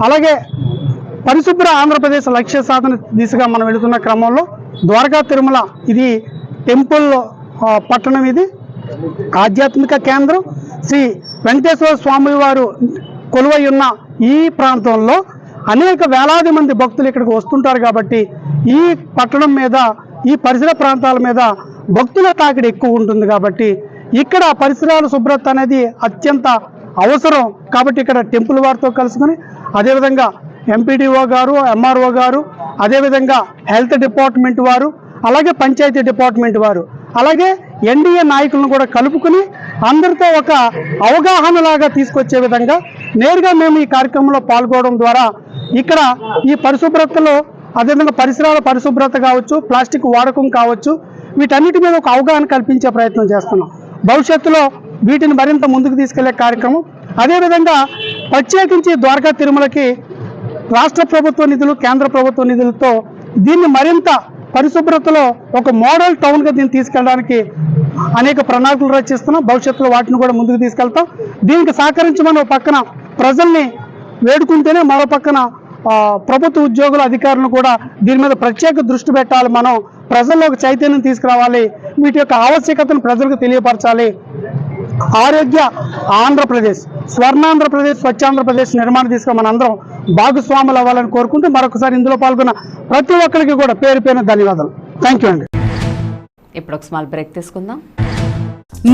అలాగే పరిశుభ్ర ఆంధ్రప్రదేశ్ లక్ష్య సాధన దిశగా మనం వెళుతున్న క్రమంలో ద్వారకా తిరుమల ఇది టెంపుల్ పట్టణం, ఇది ఆధ్యాత్మిక కేంద్రం. శ్రీ వెంకటేశ్వర స్వామి వారు కొలువై ఉన్న ఈ ప్రాంతంలో అనేక వేలాది మంది భక్తులు ఇక్కడికి వస్తుంటారు. కాబట్టి ఈ పట్టణం మీద, ఈ పరిసర ప్రాంతాల మీద భక్తుల తాకిడి ఎక్కువ ఉంటుంది. కాబట్టి ఇక్కడ పరిసరాల శుభ్రత అనేది అత్యంత అవసరం. కాబట్టి ఇక్కడ టెంపుల్ వారితో కలుసుకొని, అదేవిధంగా ఎంపీడీఓ గారు, ఎంఆర్ఓ గారు, అదేవిధంగా హెల్త్ డిపార్ట్మెంట్ వారు, అలాగే పంచాయతీ డిపార్ట్మెంట్ వారు, అలాగే ఎన్డీఏ నాయకులను కూడా కలుపుకుని అందరితో ఒక అవగాహనలాగా తీసుకొచ్చే విధంగా నేరుగా మేము ఈ కార్యక్రమంలో పాల్గొనడం ద్వారా ఇక్కడ ఈ పరిశుభ్రతలో, అదేవిధంగా పరిసరాల పరిశుభ్రత కావచ్చు, ప్లాస్టిక్ వాడకం కావచ్చు, వీటన్నిటి మీద ఒక అవగాహన కల్పించే ప్రయత్నం చేస్తున్నాం. భవిష్యత్తులో వీటిని మరింత ముందుకు తీసుకెళ్లే కార్యక్రమం. అదేవిధంగా ప్రత్యేకించి ద్వారకా తిరుమలకి రాష్ట్ర ప్రభుత్వ నిధులు, కేంద్ర ప్రభుత్వ నిధులతో దీన్ని మరింత పరిశుభ్రతలో ఒక మోడల్ టౌన్గా దీన్ని తీసుకెళ్ళడానికి అనేక ప్రణాళికలు రచిస్తున్నాం. భవిష్యత్తులో వాటిని కూడా ముందుకు తీసుకెళ్తాం. దీనికి సహకరించమని ఒక పక్కన ప్రజల్ని వేడుకుంటేనే మరో పక్కన ప్రభుత్వ ఉద్యోగుల అధికారులను కూడా దీని మీద ప్రత్యేక దృష్టి పెట్టాలి. మనం ప్రజల్లో ఒక చైతన్యం తీసుకురావాలి. వీటి యొక్క ఆవశ్యకతను ప్రజలకు తెలియపరచాలి. ఆరోగ్య ఆంధ్రప్రదేశ్, స్వర్ణాంధ్రప్రదేశ్, స్వచ్ఛాంధ్రప్రదేశ్ నిర్మాణ దిశగా మనందరం భాగస్వాములు అవ్వాలని కోరుకుంటూ మరొకసారి ఇందులో పాల్గొన్న ప్రతి ఒక్కరికి కూడా పేరు పేరున ధన్యవాదాలు. థ్యాంక్ యూ అండి. ఇప్పుడు ఒక స్మాల్ బ్రేక్ తీసుకుందాం.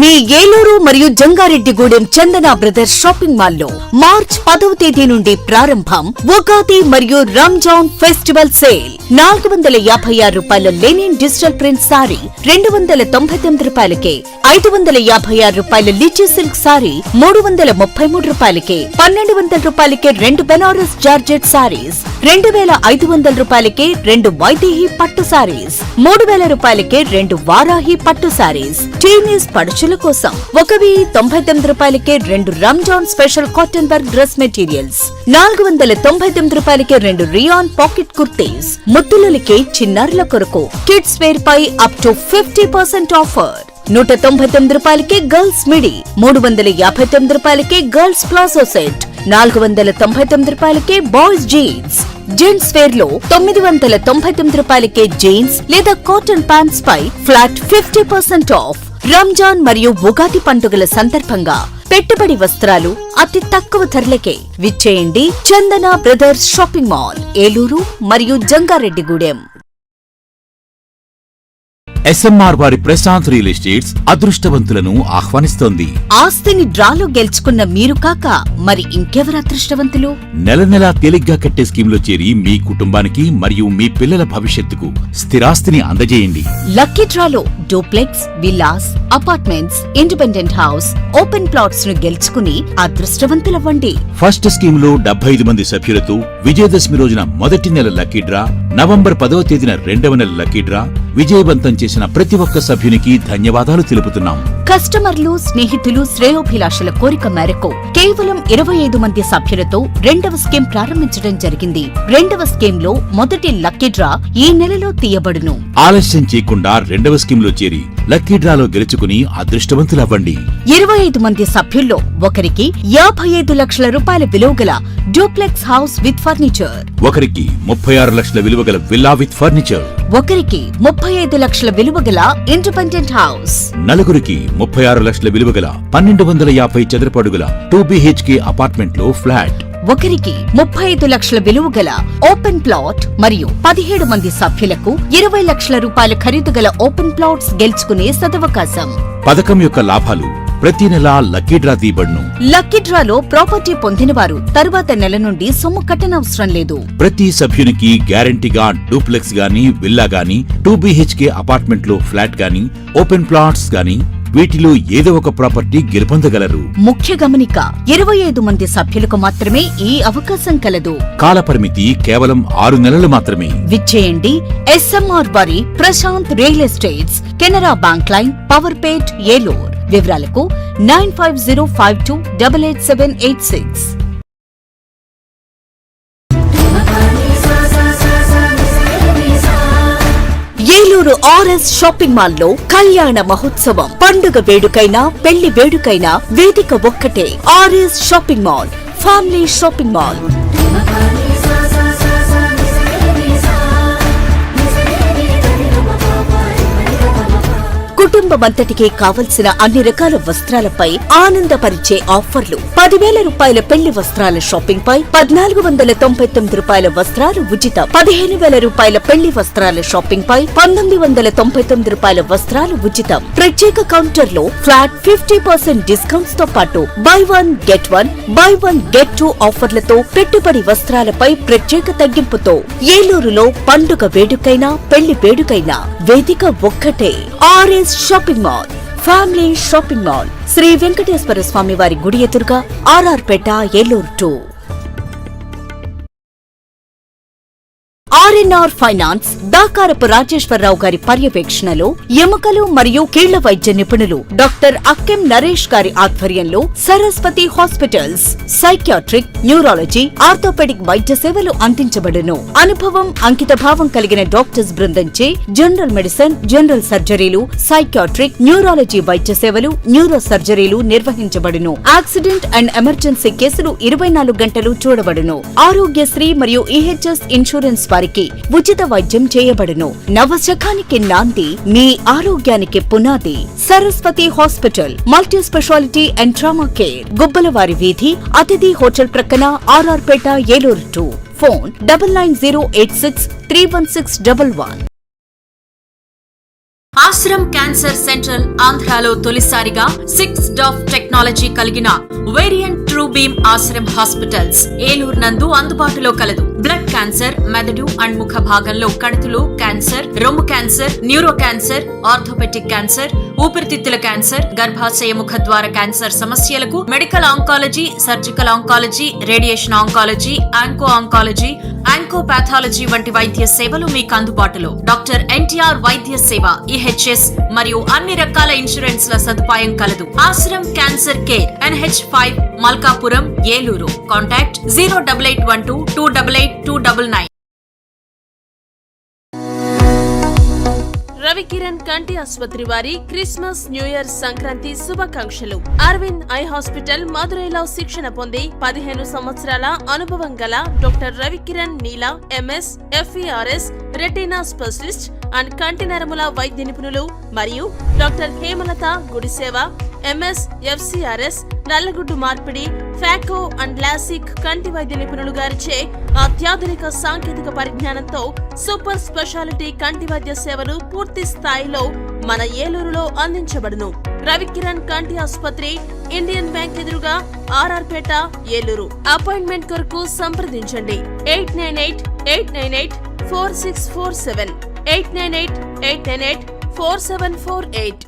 మీ ఏలూరు మరియు జంగారెడ్డిగూడెం చందన బ్రదర్స్ షాపింగ్ మాల్లో మార్చ్ 10వ తేదీ నుండి ప్రారంభం ఉగాది మరియు రంజాన్ ఫెస్టివల్ సేల్. 456 రూపాయల లెనిన్ డిజిటల్ ప్రింట్ సారీ 299 రూపాయలకే, 556 రూపాయల లిచీ సిల్క్ సారీ 333 రూపాయలకే, 1200 రూపాయలకే 2 బెనారస్ జార్జెట్ సారీస్, 2500 రూపాయలకే 2 వైదేహి పట్టు సారీస్, 3000 రూపాయలకే 2 వారాహి పట్టు సారీస్. టీనేజ్ పడుచుల కోసం 1099 రూపాయలకే 2 Ramzan special cotton work dress materials, 499 రూపాయలకే 2 రియాన్ పాకెట్ కుర్తీస్. ముద్దులకే చిన్నారుల కొరకు కిడ్స్ వేర్ పై అప్ టు 50% ఆఫర్. 199 రూపాయలకే గర్ల్స్ మిడి, 359 రూపాయలకే గర్ల్స్ ప్లాజో సెట్, 499 రూపాయలకే బాయ్స్ జీన్స్. జెంట్స్ వేర్ లో 999 రూపాయలకే జీన్స్ లేదా కాటన్ ప్యాంట్స్ పై ఫ్లాట్ 50% ఆఫ్. రంజాన్ మరియు ఉగాది పండుగల సందర్భంగా పెట్టుబడి వస్త్రాలు అతి తక్కువ ధరలకే విచ్చేయండి Chandana brothers shopping mall, Eluru మరియు జంగారెడ్డిగూడెం. ఎస్ఎంఆర్ వారి ప్రశాంత్ రియల్ ఎస్టేట్స్ అదృష్టవంతులను ఆహ్వానిస్తోంది. ఆస్తిని డ్రాలో గెలుచుకున్న మీరు కాక మరి ఇంకెవరు అదృష్టవంతులు? నెల నెలా తేలిగ్గా కట్టే స్కీమ్లో చేరి మీ కుటుంబానికి మరియు మీ పిల్లల భవిష్యత్తుకు స్థిరాస్తిని అందజేయండి. లక్కీ డ్రాలో duplex, villas, apartments, independent house, open plots ను గెలుచుకుని అదృష్టవంతులవ్వండి. ఫస్ట్ స్కీమ్ లో 75 మంది సభ్యులతో విజయదశమి రోజున మొదటి నెల లక్కీ డ్రా, నవంబర్ 10వ తేదీన రెండవ నెల లక్కీ డ్రా విజయవంతం చేసిన ప్రతి ఒక్క సభ్యునికి ధన్యవాదాలు తెలుపుతున్నాం. కస్టమర్లు, స్నేహితులు, శ్రేయోభిలాషుల కోరిక మేరకు కేవలం 25 మంది సభ్యులతో రెండవ స్కీమ్ ప్రారంభించడం జరిగింది. రెండవ స్కీమ్ లో మొదటి లక్కీ డ్రా ఈ నెలలో తీయబడును. ఆలస్యం చేయకుండా రెండవ స్కీమ్ లో చేరి లక్కీ డ్రాలో గెలుచుకుని అదృష్టవంతులవ్వండి. 25 మంది సభ్యుల్లో ఒకరికి 55 లక్షల రూపాయల విలువగల డూప్లెక్స్ హౌస్ విత్ ఫర్నిచర్, ఒకరికి 36 లక్షల విలువగల విల్లా విత్ ఫర్నిచర్, ఒకరికి 35 లక్షల విలువగల ఇండిపెండెంట్ హౌస్, నలుగురికి 36 లక్షల విలువగల 1250 చదరపు అడుగుల 2BHK అపార్ట్మెంట్ లో ఫ్లాట్, ఒకరికి 35 లక్షల విలువగల ఓపెన్ ప్లాట్ మరియు 17 మంది సభ్యులకు 20 లక్షల రూపాయల ఖరీదుగల ఓపెన్ ప్లాట్స్ గెలుచుకునే సదవకాశం. పథకం యొక్క లాభాలు ప్రతి నెల లక్కీ డ్రా తీయబడును. లక్కీ డ్రాలో ప్రాపర్టీ పొందిన వారు తరువాత నెల నుండి సొమ్ము కట్టనవసరం లేదు. ప్రతి సభ్యునికి గ్యారంటీగా డూప్లెక్స్ గానీ, విల్లా గానీ, 2BHK అపార్ట్మెంట్ లో ఫ్లాట్ గానీ, ఓపెన్ ప్లాట్స్ గానీ వీటిలో ఏదో ఒక ప్రాపర్టీ గెలుపొందగలరు. ముఖ్య గమనిక, 25 మంది సభ్యులకు మాత్రమే ఈ అవకాశం కలదు. కాలపరిమితి కేవలం 6 నెలలు మాత్రమే. విచ్చేయండి ఎస్ఎంఆర్ వారి Prashant real estates, Canara bank line, power pet, Eluru. వివరాలకు 9505288786. ఏలూరు ఆర్ఎస్ షాపింగ్ మాల్ లో కళ్యాణ మహోత్సవం. పండుగ వేడుకైనా, పెళ్లి వేడుకైనా వేదిక ఒక్కటే. RS shopping mall, family shopping mall. కుటుంబమంతటికి కావలసిన అన్ని రకాల వస్త్రాలపై ఆనందపరిచే ఆఫర్లు. 10,000 రూపాయల పెళ్లి వస్త్రాల షాపింగ్ పై 1,499 రూపాయల వస్త్రాలు ఉచితం. 15,000 రూపాయల పెళ్లి వస్త్రాల షాపింగ్ పై 1,999 రూపాయల వస్త్రాలు ఉచితం. ప్రత్యేక కౌంటర్ లో ఫ్లాట్ 50% డిస్కౌంట్స్ తో పాటు బై 1 గెట్ 1, బై 1 గెట్ 2 ఆఫర్లతో పెట్టుబడి వస్త్రాలపై ప్రత్యేక తగ్గింపుతో ఏలూరులో పండుగ వేడుకైనా, పెళ్లి వేడుకైనా వేదిక ఒక్కటే. RS shopping mall, family shopping mall, Sri Venkateswara Swamy వారి గుడి ఎదురుగా, RR Peta, Eluru 2. RNR finance Dakarapu Rajeswararao గారి పర్యవేక్షణలో ఎముకలు మరియు కీళ్ల వైద్య నిపుణులు డాక్టర్ అక్కెం నరేష్ గారి ఆధ్వర్యంలో Saraswati hospitals psychiatric, neurology, orthopaedic వైద్య సేవలు అందించబడును. అనుభవం, అంకిత భావం కలిగిన డాక్టర్స్ బృందంచే జనరల్ మెడిసిన్, జనరల్ సర్జరీలు, సైకియాట్రిక్, న్యూరాలజీ వైద్య సేవలు, న్యూరో సర్జరీలు నిర్వహించబడును. యాక్సిడెంట్ అండ్ ఎమర్జెన్సీ కేసులు 24 గంటలు చూడబడును. ఆరోగ్యశ్రీ మరియు ఈహెచ్ఎస్ ఇన్సూరెన్స్ వారికి ఉచిత వైద్యం చేయబడును. నవశకానికి నాంది, మీ ఆరోగ్యానికి పునాది. Saraswati hospital, multi speciality and trauma care, Gubbalavari వీధి, అతిథి హోటల్ ప్రక్కన, RR Peta, Eluru 2. Phone 9908631611. Ashram cancer central ఆంధ్రాలో తొలిసారిగా 6 డాఫ్ టెక్నాలజీ కలిగిన variant true beam Ashram hospitals Eluru నందు అందుబాటులో కలదు. బ్లడ్ క్యాన్సర్, మెదడు అండ్ ముఖ భాగంలో కణితులు క్యాన్సర్, రొమ్ము cancer, neuro cancer, orthopaedic cancer, ఊపిరితిత్తుల క్యాన్సర్, గర్భాశయ ముఖద్వార క్యాన్సర్ సమస్యలకు medical oncology, surgical oncology, radiation oncology, oncology, oncopathology వంటి వైద్య సేవలు మీకు అందుబాటులో. డాక్టర్ ఎన్టీఆర్ వైద్య సేవ, ఈహెచ్ఎస్ మరియు అన్ని రకాల ఇన్సూరెన్స్ల సదుపాయం కలదు. Ashram cancer care, NH5, Malkapuram, Eluru. Contact 08812 288 299. Ravikiran కంటి ఆసుపత్రి వారి క్రిస్మస్, న్యూ ఇయర్, సంక్రాంతి శుభాకాంక్షలు. అరవింద్ ఐ హాస్పిటల్ మదురైలో శిక్షణ పొంది 15 సంవత్సరాల అనుభవం గల doctor Ravikiran Neela MS, FERS, retina specialist and కంటి నరముల వైద్య నిపుణులు మరియు doctor Hemalatha Gudiseva MS, FCRS, నల్లగుడ్డు మార్పిడి, ఫాకో అండ్ లాసిక్ కంటి వైద్య నిపుణులు గారిచే అత్యాధునిక సాంకేతిక పరిజ్ఞానంతో సూపర్ స్పెషాలిటీ కంటి వైద్య సేవలు పూర్తి స్థాయిలో మన ఏలూరులో అందించబడును. రవికిరణ్ కంటి ఆసుపత్రి, ఇండియన్ బ్యాంక్ ఎదురుగా, RR పేట, ఏలూరు. అపాయింట్మెంట్ కొరకు సంప్రదించండి 898-898-4647, 898-898-4748.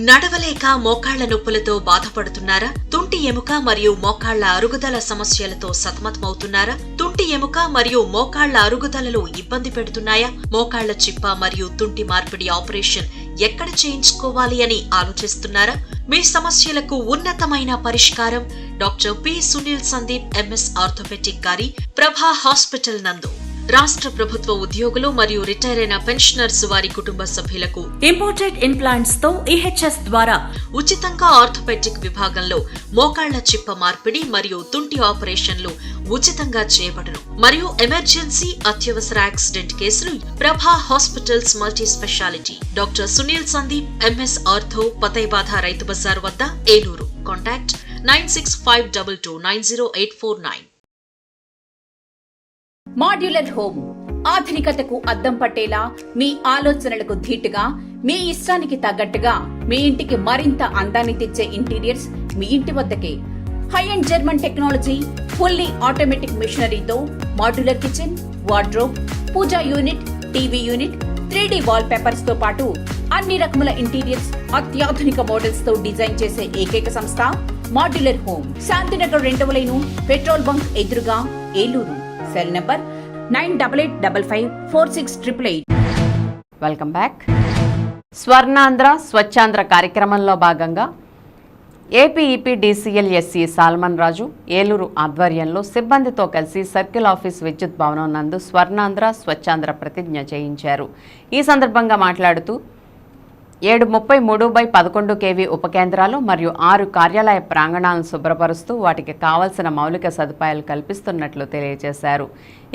నడవలేక మోకాళ్ల నొప్పులతో బాధపడుతున్నారా? తుంటి ఎముక మరియు మోకాళ్ల అరుగుదల సమస్యలతో సతమతమవుతున్నారా? తుంటి ఎముక మరియు మోకాళ్ల అరుగుదలలో ఇబ్బంది పెడుతున్నాయా? మోకాళ్ల చిప్ప మరియు తుంటి మార్పిడి ఆపరేషన్ ఎక్కడ చేయించుకోవాలి అని ఆలోచిస్తున్నారా? మీ సమస్యలకు ఉన్నతమైన పరిష్కారం doctor P. Sunil Sandeep MS orthopaedic గారి ప్రభా హాస్పిటల్ నందు. రాష్ట్ర ప్రభుత్వ ఉద్యోగులు మరియు రిటైర్ అయిన పెన్షనర్స్ వారి కుటుంబ సభ్యులకు ఇంపోర్టెడ్ ఇంప్లాంట్స్ తో EHS ద్వారా ఉచితంగా ఆర్థోపెడిక్ విభాగంలో మోకాళ్ల చిప్ప మార్పిడి మరియు తుంటి ఆపరేషన్లు ఉచితంగా చేయబడును. మరియు ఎమర్జెన్సీ, అత్యవసర యాక్సిడెంట్ కేసులు Prabha hospitals multi speciality. Doctor Sunil Sandeep MS ortho, పతైబాధ రైతు బజార్ వద్ద, ఏలూరు. కాంటాక్ట్ 9652290849. మాడ్యులర్ హోమ్ ఆధునికతకు అద్దం పట్టేలా, మీ ఆలోచనలకు ధీటుగా, మీ ఇష్టానికి తగ్గట్టుగా మీ ఇంటికి మరింత అందాన్ని తెచ్చే ఇంటీరియర్స్ మీ ఇంటి వద్దకే. High and German technology, fully automatic మిషనరీతో modular kitchen, wardrobe, puja unit, TV unit, 3D wall papers తో పాటు అన్ని రకముల ఇంటీరియర్స్ అత్యాధునిక మోడల్స్ తో డిజైన్ చేసే ఏకైక సంస్థ మాడ్యులర్ హోమ్. శాంతినగర్ 2వ లైను, పెట్రోల్ బంక్ ఎదురుగా, Eluru. Cell number 9855546888. Welcome back. Swarnandhra Swachhandhra కార్యక్రమంలో భాగంగా AP EPDCL SC Solomon Raju Eluru ఆధ్వర్యంలో సిబ్బందితో కలిసి సర్కిల్ ఆఫీస్ విద్యుత్ భవనం నందు స్వర్ణాంధ్ర స్వచ్ఛాంధ్ర ప్రతిజ్ఞ చేయించారు. ఈ సందర్భంగా మాట్లాడుతూ 733/11 kV ఉపకేంద్రాలు మరియు 6 కార్యాలయ ప్రాంగణాలను శుభ్రపరుస్తూ వాటికి కావలసిన మౌలిక సదుపాయాలు కల్పిస్తున్నట్లు తెలియజేశారు.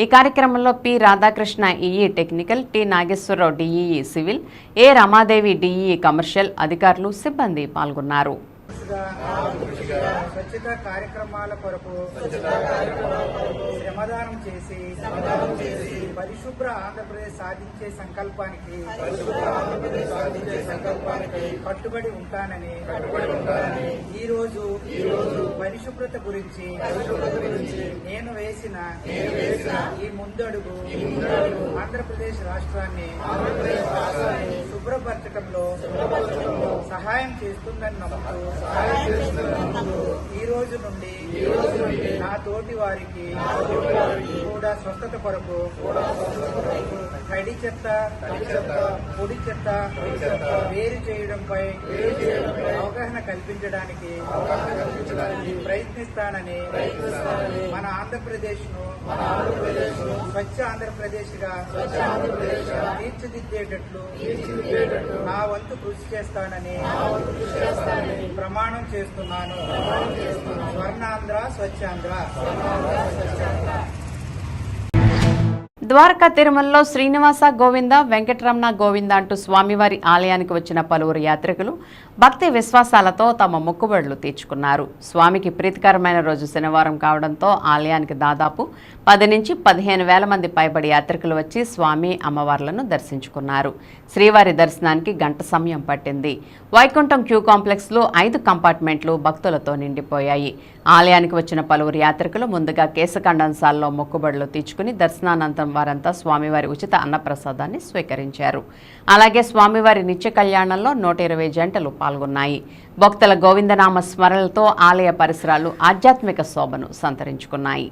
ఈ కార్యక్రమంలో P. Radhakrishna EE technical, T. Nageswararao DEE civil, A. Ramadevi DEE commercial అధికారులు, సిబ్బంది పాల్గొన్నారు. స్వచ్ఛతా కార్యక్రమాల కొరకు శ్రమదానం చేసి పరిశుభ్ర ఆంధ్రప్రదేశ్ సాధించే సంకల్పానికి కట్టుబడి ఉంటానని ఈ రోజు పరిశుభ్రత గురించి నేను వేసిన ఈ ముందడుగు ఆంధ్రప్రదేశ్ రాష్ట్రాన్ని శుభ్రపరచడంలో సహాయం చేస్తుందని నమ్ముతూ ఈ రోజు నుండి నా తోటి వారికి కూడా స్వస్థత కొరకు తడి చెత్త, పొడి చెత్త వేరు చేయడంపై అవగాహన కల్పించడానికి ప్రయత్నిస్తానని మన ఆంధ్రప్రదేశ్ ను స్వచ్ఛ ఆంధ్రప్రదేశ్ గా తీర్చిదిద్దేటట్లు నా వంతు కృషి చేస్తానని ప్రమాణం చేస్తున్నాను. స్వర్ణాంధ్ర స్వచ్ఛాంధ్ర. ద్వారకా తిరుమలలో శ్రీనివాస గోవింద, వెంకటరమణ గోవింద అంటూ స్వామివారి ఆలయానికి వచ్చిన పలువురు యాత్రికులు భక్తి విశ్వాసాలతో తమ మొక్కుబడులు తీర్చుకున్నారు. స్వామికి ప్రీతికరమైన రోజు శనివారం కావడంతో ఆలయానికి దాదాపు 10 నుంచి 15 వేల మంది పైబడి యాత్రికులు వచ్చి స్వామి అమ్మవార్లను దర్శించుకున్నారు. శ్రీవారి దర్శనానికి గంట సమయం పట్టింది. వైకుంఠం క్యూ కాంప్లెక్స్లో 5 కంపార్ట్మెంట్లు భక్తులతో నిండిపోయాయి. ఆలయానికి వచ్చిన పలువురు యాత్రికులు ముందుగా కేశఖండన్సాల్లో మొక్కుబడులు తీర్చుకుని దర్శనానంతరం వారంతా స్వామివారి ఉచిత అన్నప్రసాదాన్ని స్వీకరించారు. అలాగే స్వామివారి నిత్య కళ్యాణంలో 120 జంటలు పాల్గొన్నాయి. భక్తుల గోవిందనామ స్మరణలతో ఆలయ పరిసరాలు ఆధ్యాత్మిక శోభను సంతరించుకున్నాయి.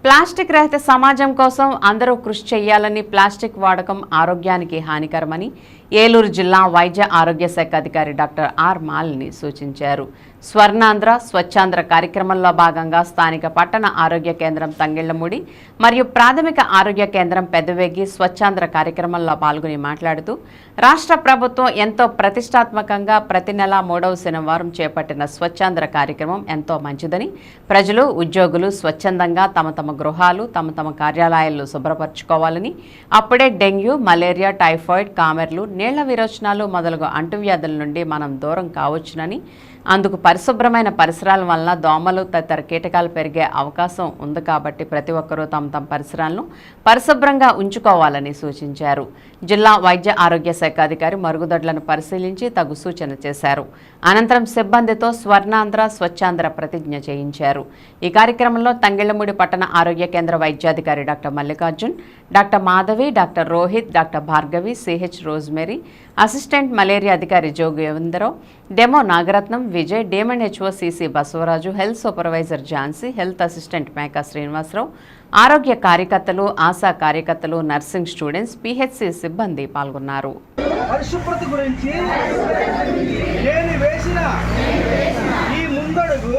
ప్లాస్టిక్ రహిత సమాజం కోసం అందరూ కృషి చేయాలని, ప్లాస్టిక్ వాడకం ఆరోగ్యానికి హానికరమని ఏలూరు జిల్లా వైద్య ఆరోగ్య శాఖ అధికారి డాక్టర్ ఆర్ మాలిని సూచించారు. స్వర్ణాంధ్ర స్వచ్ఛాంధ్ర కార్యక్రమంలో భాగంగా స్థానిక పట్టణ ఆరోగ్య కేంద్రం తంగెళ్లమూడి మరియు ప్రాథమిక ఆరోగ్య కేంద్రం పెద్దవేగి స్వచ్ఛాంధ్ర కార్యక్రమంలో పాల్గొని మాట్లాడుతూ రాష్ట్ర ప్రభుత్వం ఎంతో ప్రతిష్టాత్మకంగా ప్రతి నెల 3వ శనివారం చేపట్టిన స్వచ్ఛాంధ్ర కార్యక్రమం ఎంతో మంచిదని, ప్రజలు ఉద్యోగులు స్వచ్ఛందంగా తమ తమ గృహాలు తమ కార్యాలయాల్లో శుభ్రపరచుకోవాలని, అప్పుడే డెంగ్యూ, మలేరియా, టైఫాయిడ్, కామెర్లు, నీళ్ల విరోచనాలు మొదలగు అంటువ్యాధుల నుండి మనం దూరం కావచ్చునని, అందుకు పరిశుభ్రమైన పరిసరాల వలన దోమలు తదితర కీటకాలు పెరిగే అవకాశం ఉంది కాబట్టి ప్రతి ఒక్కరూ తమ పరిసరాలను పరిశుభ్రంగా ఉంచుకోవాలని సూచించారు. జిల్లా వైద్య ఆరోగ్య శాఖ అధికారి మరుగుదొడ్లను పరిశీలించి తగు సూచన చేశారు. అనంతరం సిబ్బందితో స్వర్ణాంధ్ర స్వచ్ఛాంధ్ర ప్రతిజ్ఞ చేయించారు. ఈ కార్యక్రమంలో తంగెళ్లమూడి పట్టణ ఆరోగ్య కేంద్ర వైద్యాధికారి doctor Mallikarjun, doctor Madhavi, doctor Rohit, doctor Bhargavi, CH Rosemary, assistant malaria అధికారి జోగు యోగేంద్రరావు, డెమో నాగరత్నం, విజయ్, డేమన్ H O CC Basavaraju, health supervisor Jhansi, health assistant Meka Srinivasarao, ఆరోగ్య కార్యకర్తలు, ఆశా కార్యకర్తలు, నర్సింగ్ స్టూడెంట్స్, పిహెచ్సి సిబ్బంది పాల్గొన్నారు. పరిశుభ్రత గురించి నేను వేసిన ఈ ముందడుగు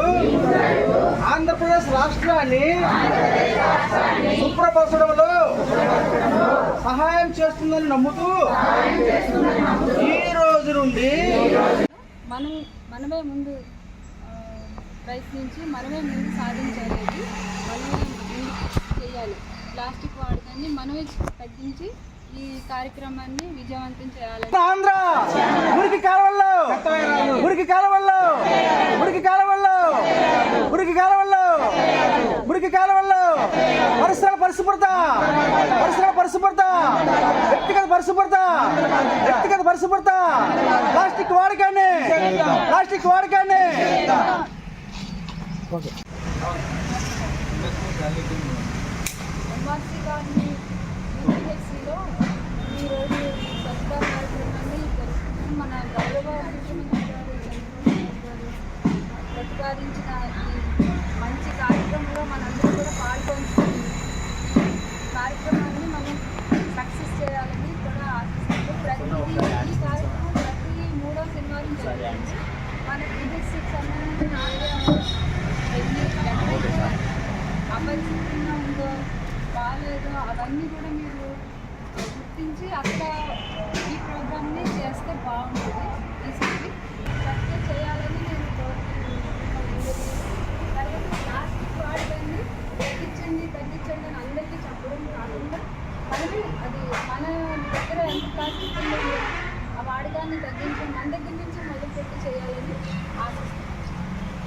ఆంధ్రప్రదేశ్ రాష్ట్రాన్ని శుభ్రపరచడంలో సహాయం చేస్తుందని నమ్ముతూ ఈ రోజు నుండి మనమే ముందు ప్రయత్నించి మనమే ముందు సాధించాలి. మనమే ముందు చేయాలి. ప్లాస్టిక్ వాడకాన్ని మనమే తగ్గించి ఈ కార్యక్రమాన్ని విజయవంతం చేయాలి. ఆంధ్ర మురికి కాలువల్లో మురికి కాలువల్లో మురికి కాలువల్లో మురికి కాలువల్లో మురికి కాలువల్లో పరిసరాల పరిశుభ్రత పరిసరాల పరిశుభ్రత వ్యక్తిగత పరిశుభ్రత వ్యక్తిగత పరిశుభ్రత ప్లాస్టిక్ వాడకాన్ని ప్లాస్టిక్ వాడకాన్ని ఈరోజు స్వచ్ఛ కార్యక్రమాన్ని మన గౌరవ ముఖ్యమంత్రి గారు ప్రతిపాదించిన ఈ మంచి కార్యక్రమంలో మనందరూ కూడా పాల్గొంటున్నాం. ఈ కార్యక్రమాన్ని మనం సక్సెస్ చేయాలని కూడా ఆశిస్తున్నాం. ఈ కార్యక్రమం ప్రతి 3వ శనివారం జరుగుతుంది. మన పిహెచ్సికి సంబంధించిన ఆలయంలో ఎక్కడైతే అపరిశుభ్రంగా ఉందో బాగాలేదో అవన్నీ కూడా మీరు గుర్తించి అక్కడ ఈ ప్రోగ్రామ్ని చేస్తే బాగుంటుంది. ఈసారి చక్కగా చేయాలని నేను కోరుకుంటున్నాను. తర్వాత ప్లాస్టిక్ వాడకాన్ని తగ్గించండి అని అందరికీ చెప్పడం కాకుండా మనమే అది మన దగ్గర ఎంత ప్లాస్టిక్ ఉందో భారాన్ని తగ్గించి మన దగ్గర నుంచి మొదలుపెట్టి చేయాలని ఆశిస్తున్నాను.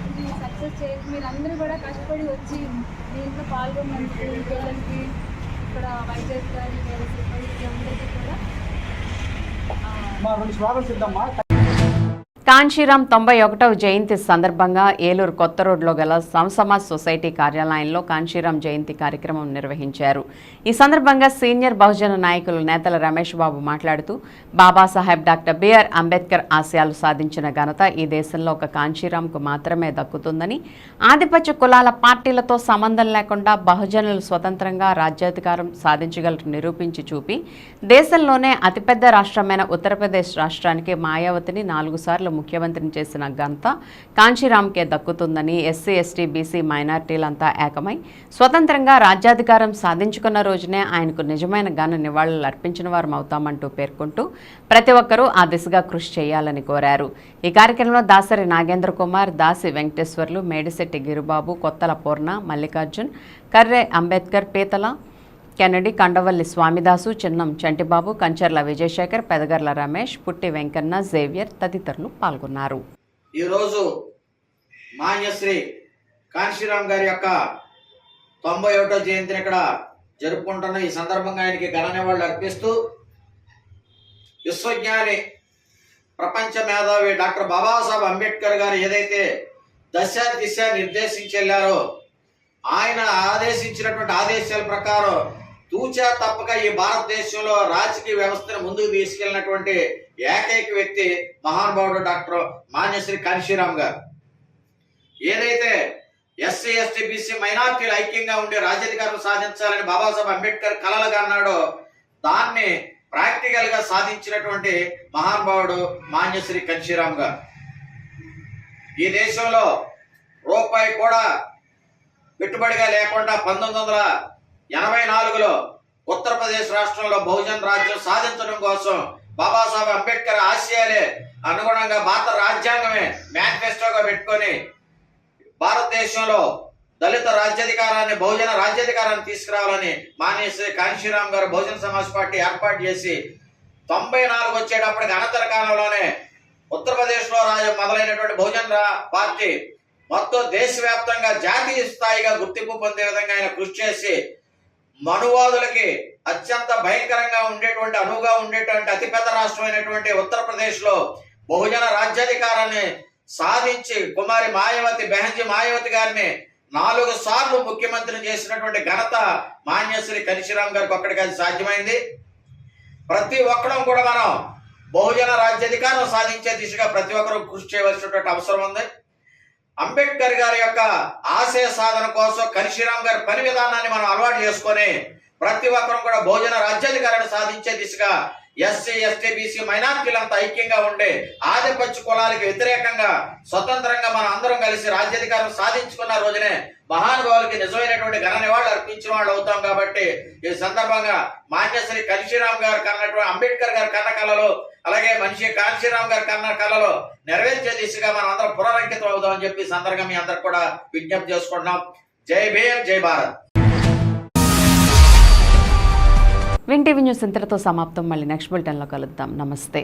ఇది సక్సెస్ మీరందరూ కూడా కష్టపడి వచ్చి దీంట్లో పాల్గొన్నందుకు పిల్లలకి ఇక్కడ వైద్యులు గారి అందరికీ కూడా మా రెండు స్వాగతం సిద్ధమ్మా. కాంశీరాం 91వ జయంతి సందర్భంగా ఏలూరు కొత్త రోడ్లో గల సంసమాజ్ సొసైటీ కార్యాలయంలో కాంశీరాం జయంతి కార్యక్రమం నిర్వహించారు. ఈ సందర్భంగా సీనియర్ బహుజన నాయకులు నేతల రమేష్ బాబు మాట్లాడుతూ బాబాసాహెబ్ డాక్టర్ బిఆర్ అంబేద్కర్ ఆశయాలు సాధించిన ఘనత ఈ దేశంలో ఒక కాంశీరాంకు మాత్రమే దక్కుతుందని, ఆధిపత్య కులాల పార్టీలతో సంబంధం లేకుండా బహుజనులు స్వతంత్రంగా రాజ్యాధికారం సాధించగలరు నిరూపించి చూపి దేశంలోనే అతిపెద్ద రాష్ట్రమైన ఉత్తరప్రదేశ్ రాష్ట్రానికి మాయావతిని 4 సార్లు ముఖ్యమంత్రిని చేసిన ఘనత కాంశీరాంకే దక్కుతుందని, ఎస్సీ ఎస్టీ బీసీ మైనార్టీలంతా ఏకమై స్వతంత్రంగా రాజ్యాధికారం సాధించుకున్న రోజునే ఆయనకు నిజమైన ఘన నివాళులు అర్పించిన వారం అవుతామంటూ పేర్కొంటూ ప్రతి ఒక్కరూ ఆ దిశగా కృషి చేయాలని కోరారు. ఈ కార్యక్రమంలో దాసరి నాగేంద్ర కుమార్, దాసి వెంకటేశ్వర్లు, మేడిశెట్టి గిరిబాబు, కొత్తల పూర్ణ, మల్లికార్జున్, కర్రే అంబేద్కర్, పీతల కెనడి, కండవల్లి స్వామిదాసు, చిన్నం చంటిబాబు, కంచర్ల విజయశేఖర్, పెదగర్ల రమేష్, పుట్టి వెంకన్న, జేవియర్ తదితరులు పాల్గొన్నారు. ఈరోజు మాన్యశ్రీ కాంశీరాం గారి యొక్క 91వ జయంతిని ఇక్కడ జరుపుకుంటున్న ఈ సందర్భంగా ఆయనకి ఘన నివాళులు అర్పిస్తూ విశ్వజ్ఞాని, ప్రపంచ మేధావి డాక్టర్ బాబాసాహెబ్ అంబేద్కర్ గారు ఏదైతే దశ దిశ నిర్దేశించి వెళ్ళారో, ఆయన ఆదేశించినటువంటి ఆదేశాల ప్రకారం తూచా తప్పక ఈ భారతదేశంలో రాజకీయ వ్యవస్థను ముందుకు తీసుకెళ్లినటువంటి ఏకైక వ్యక్తి మహానుభావుడు డాక్టర్ మాన్యశ్రీ కాంశీరాం గారు. ఏదైతే ఎస్సీ ఎస్టీ బీసీ మైనార్టీలు ఐక్యంగా ఉండే రాజ్యాధికారం సాధించాలని బాబాసాహెబ్ అంబేద్కర్ కలలుగా అన్నాడో దాన్ని ప్రాక్టికల్ గా సాధించినటువంటి మహానుభావుడు మాన్యశ్రీ కాంశీరాం గారు. ఈ దేశంలో రూపాయి కూడా పెట్టుబడిగా లేకుండా 1984లో ఉత్తరప్రదేశ్ రాష్ట్రంలో బహుజన్ రాజ్యం సాధించడం కోసం బాబాసాహెబ్ అంబేద్కర్ ఆశయాలే అనుగుణంగా భారత రాజ్యాంగమే మేనిఫెస్టోగా పెట్టుకొని భారతదేశంలో దళిత రాజ్యాధికారాన్ని, బహుజన రాజ్యాధికారాన్ని తీసుకురావాలని మాన్యశ్రీ కాంశీరాం గారు బహుజన సమాజ్ పార్టీ ఏర్పాటు చేసి 94 వచ్చేటప్పటికి అనంతర కాలంలోనే ఉత్తరప్రదేశ్ లో మొదలైనటువంటి బహుజన పార్టీ మొత్తం దేశవ్యాప్తంగా జాతీయ స్థాయిగా గుర్తింపు పొందే విధంగా ఆయన కృషి చేసి మనువాదులకి అత్యంత భయంకరంగా ఉండేటువంటి, అనువుగా ఉండేటువంటి అతిపెద్ద రాష్ట్రమైనటువంటి ఉత్తరప్రదేశ్ లో బహుజన రాజ్యాధికారాన్ని సాధించి కుమారి మాయావతి, బెహంజీ మాయావతి గారిని 4 సార్లు ముఖ్యమంత్రిని చేసినటువంటి ఘనత మాన్యశ్రీ కాంశీరాం గారికి ఒక్కడికి అది సాధ్యమైంది. ప్రతి ఒక్కడం కూడా మనం బహుజన రాజ్యాధికారం సాధించే దిశగా ప్రతి ఒక్కరూ కృషి చేయవలసినటువంటి అవసరం ఉంది. అంబేద్కర్ గారి యొక్క ఆశయ సాధన కోసం కాంశీరాం గారి పని విధానాన్ని మనం అలవాటు చేసుకొని ప్రతి ఒక్కరూ కూడా బహుజన రాజ్యాధికారాన్ని సాధించే దిశగా ఎస్సీ ఎస్టీ బీసీ మైనార్టీలంతా ఐక్యంగా ఉండే ఆధిపత్య కులాలకి వ్యతిరేకంగా స్వతంత్రంగా మనం అందరం కలిసి రాజ్యాధికారం సాధించుకున్న రోజునే మహానుభావులకి నిజమైనటువంటి ఘన నివాళులు అర్పించిన వాళ్ళు అవుతాం. కాబట్టి ఈ సందర్భంగా మాన్యశ్రీ కాంశీరాం గారు కన్నటువంటి అంబేద్కర్ గారి కన్న కళలు, అలాగే మనిషి కాంశీరాం గారి కన్న కళలు నెరవేర్చే దిశగా మనం అందరం పునరంకితం అవుదామని చెప్పి సందర్భంగా మీ అందరికి కూడా విజ్ఞప్తి చేసుకుంటున్నాం. జై భీమ్, జై భారత్. విన్ టీవీ న్యూస్ ఇంతటితో సమాప్తం. మళ్ళీ నెక్స్ట్ బులెటిన్లో కలుద్దాం. నమస్తే.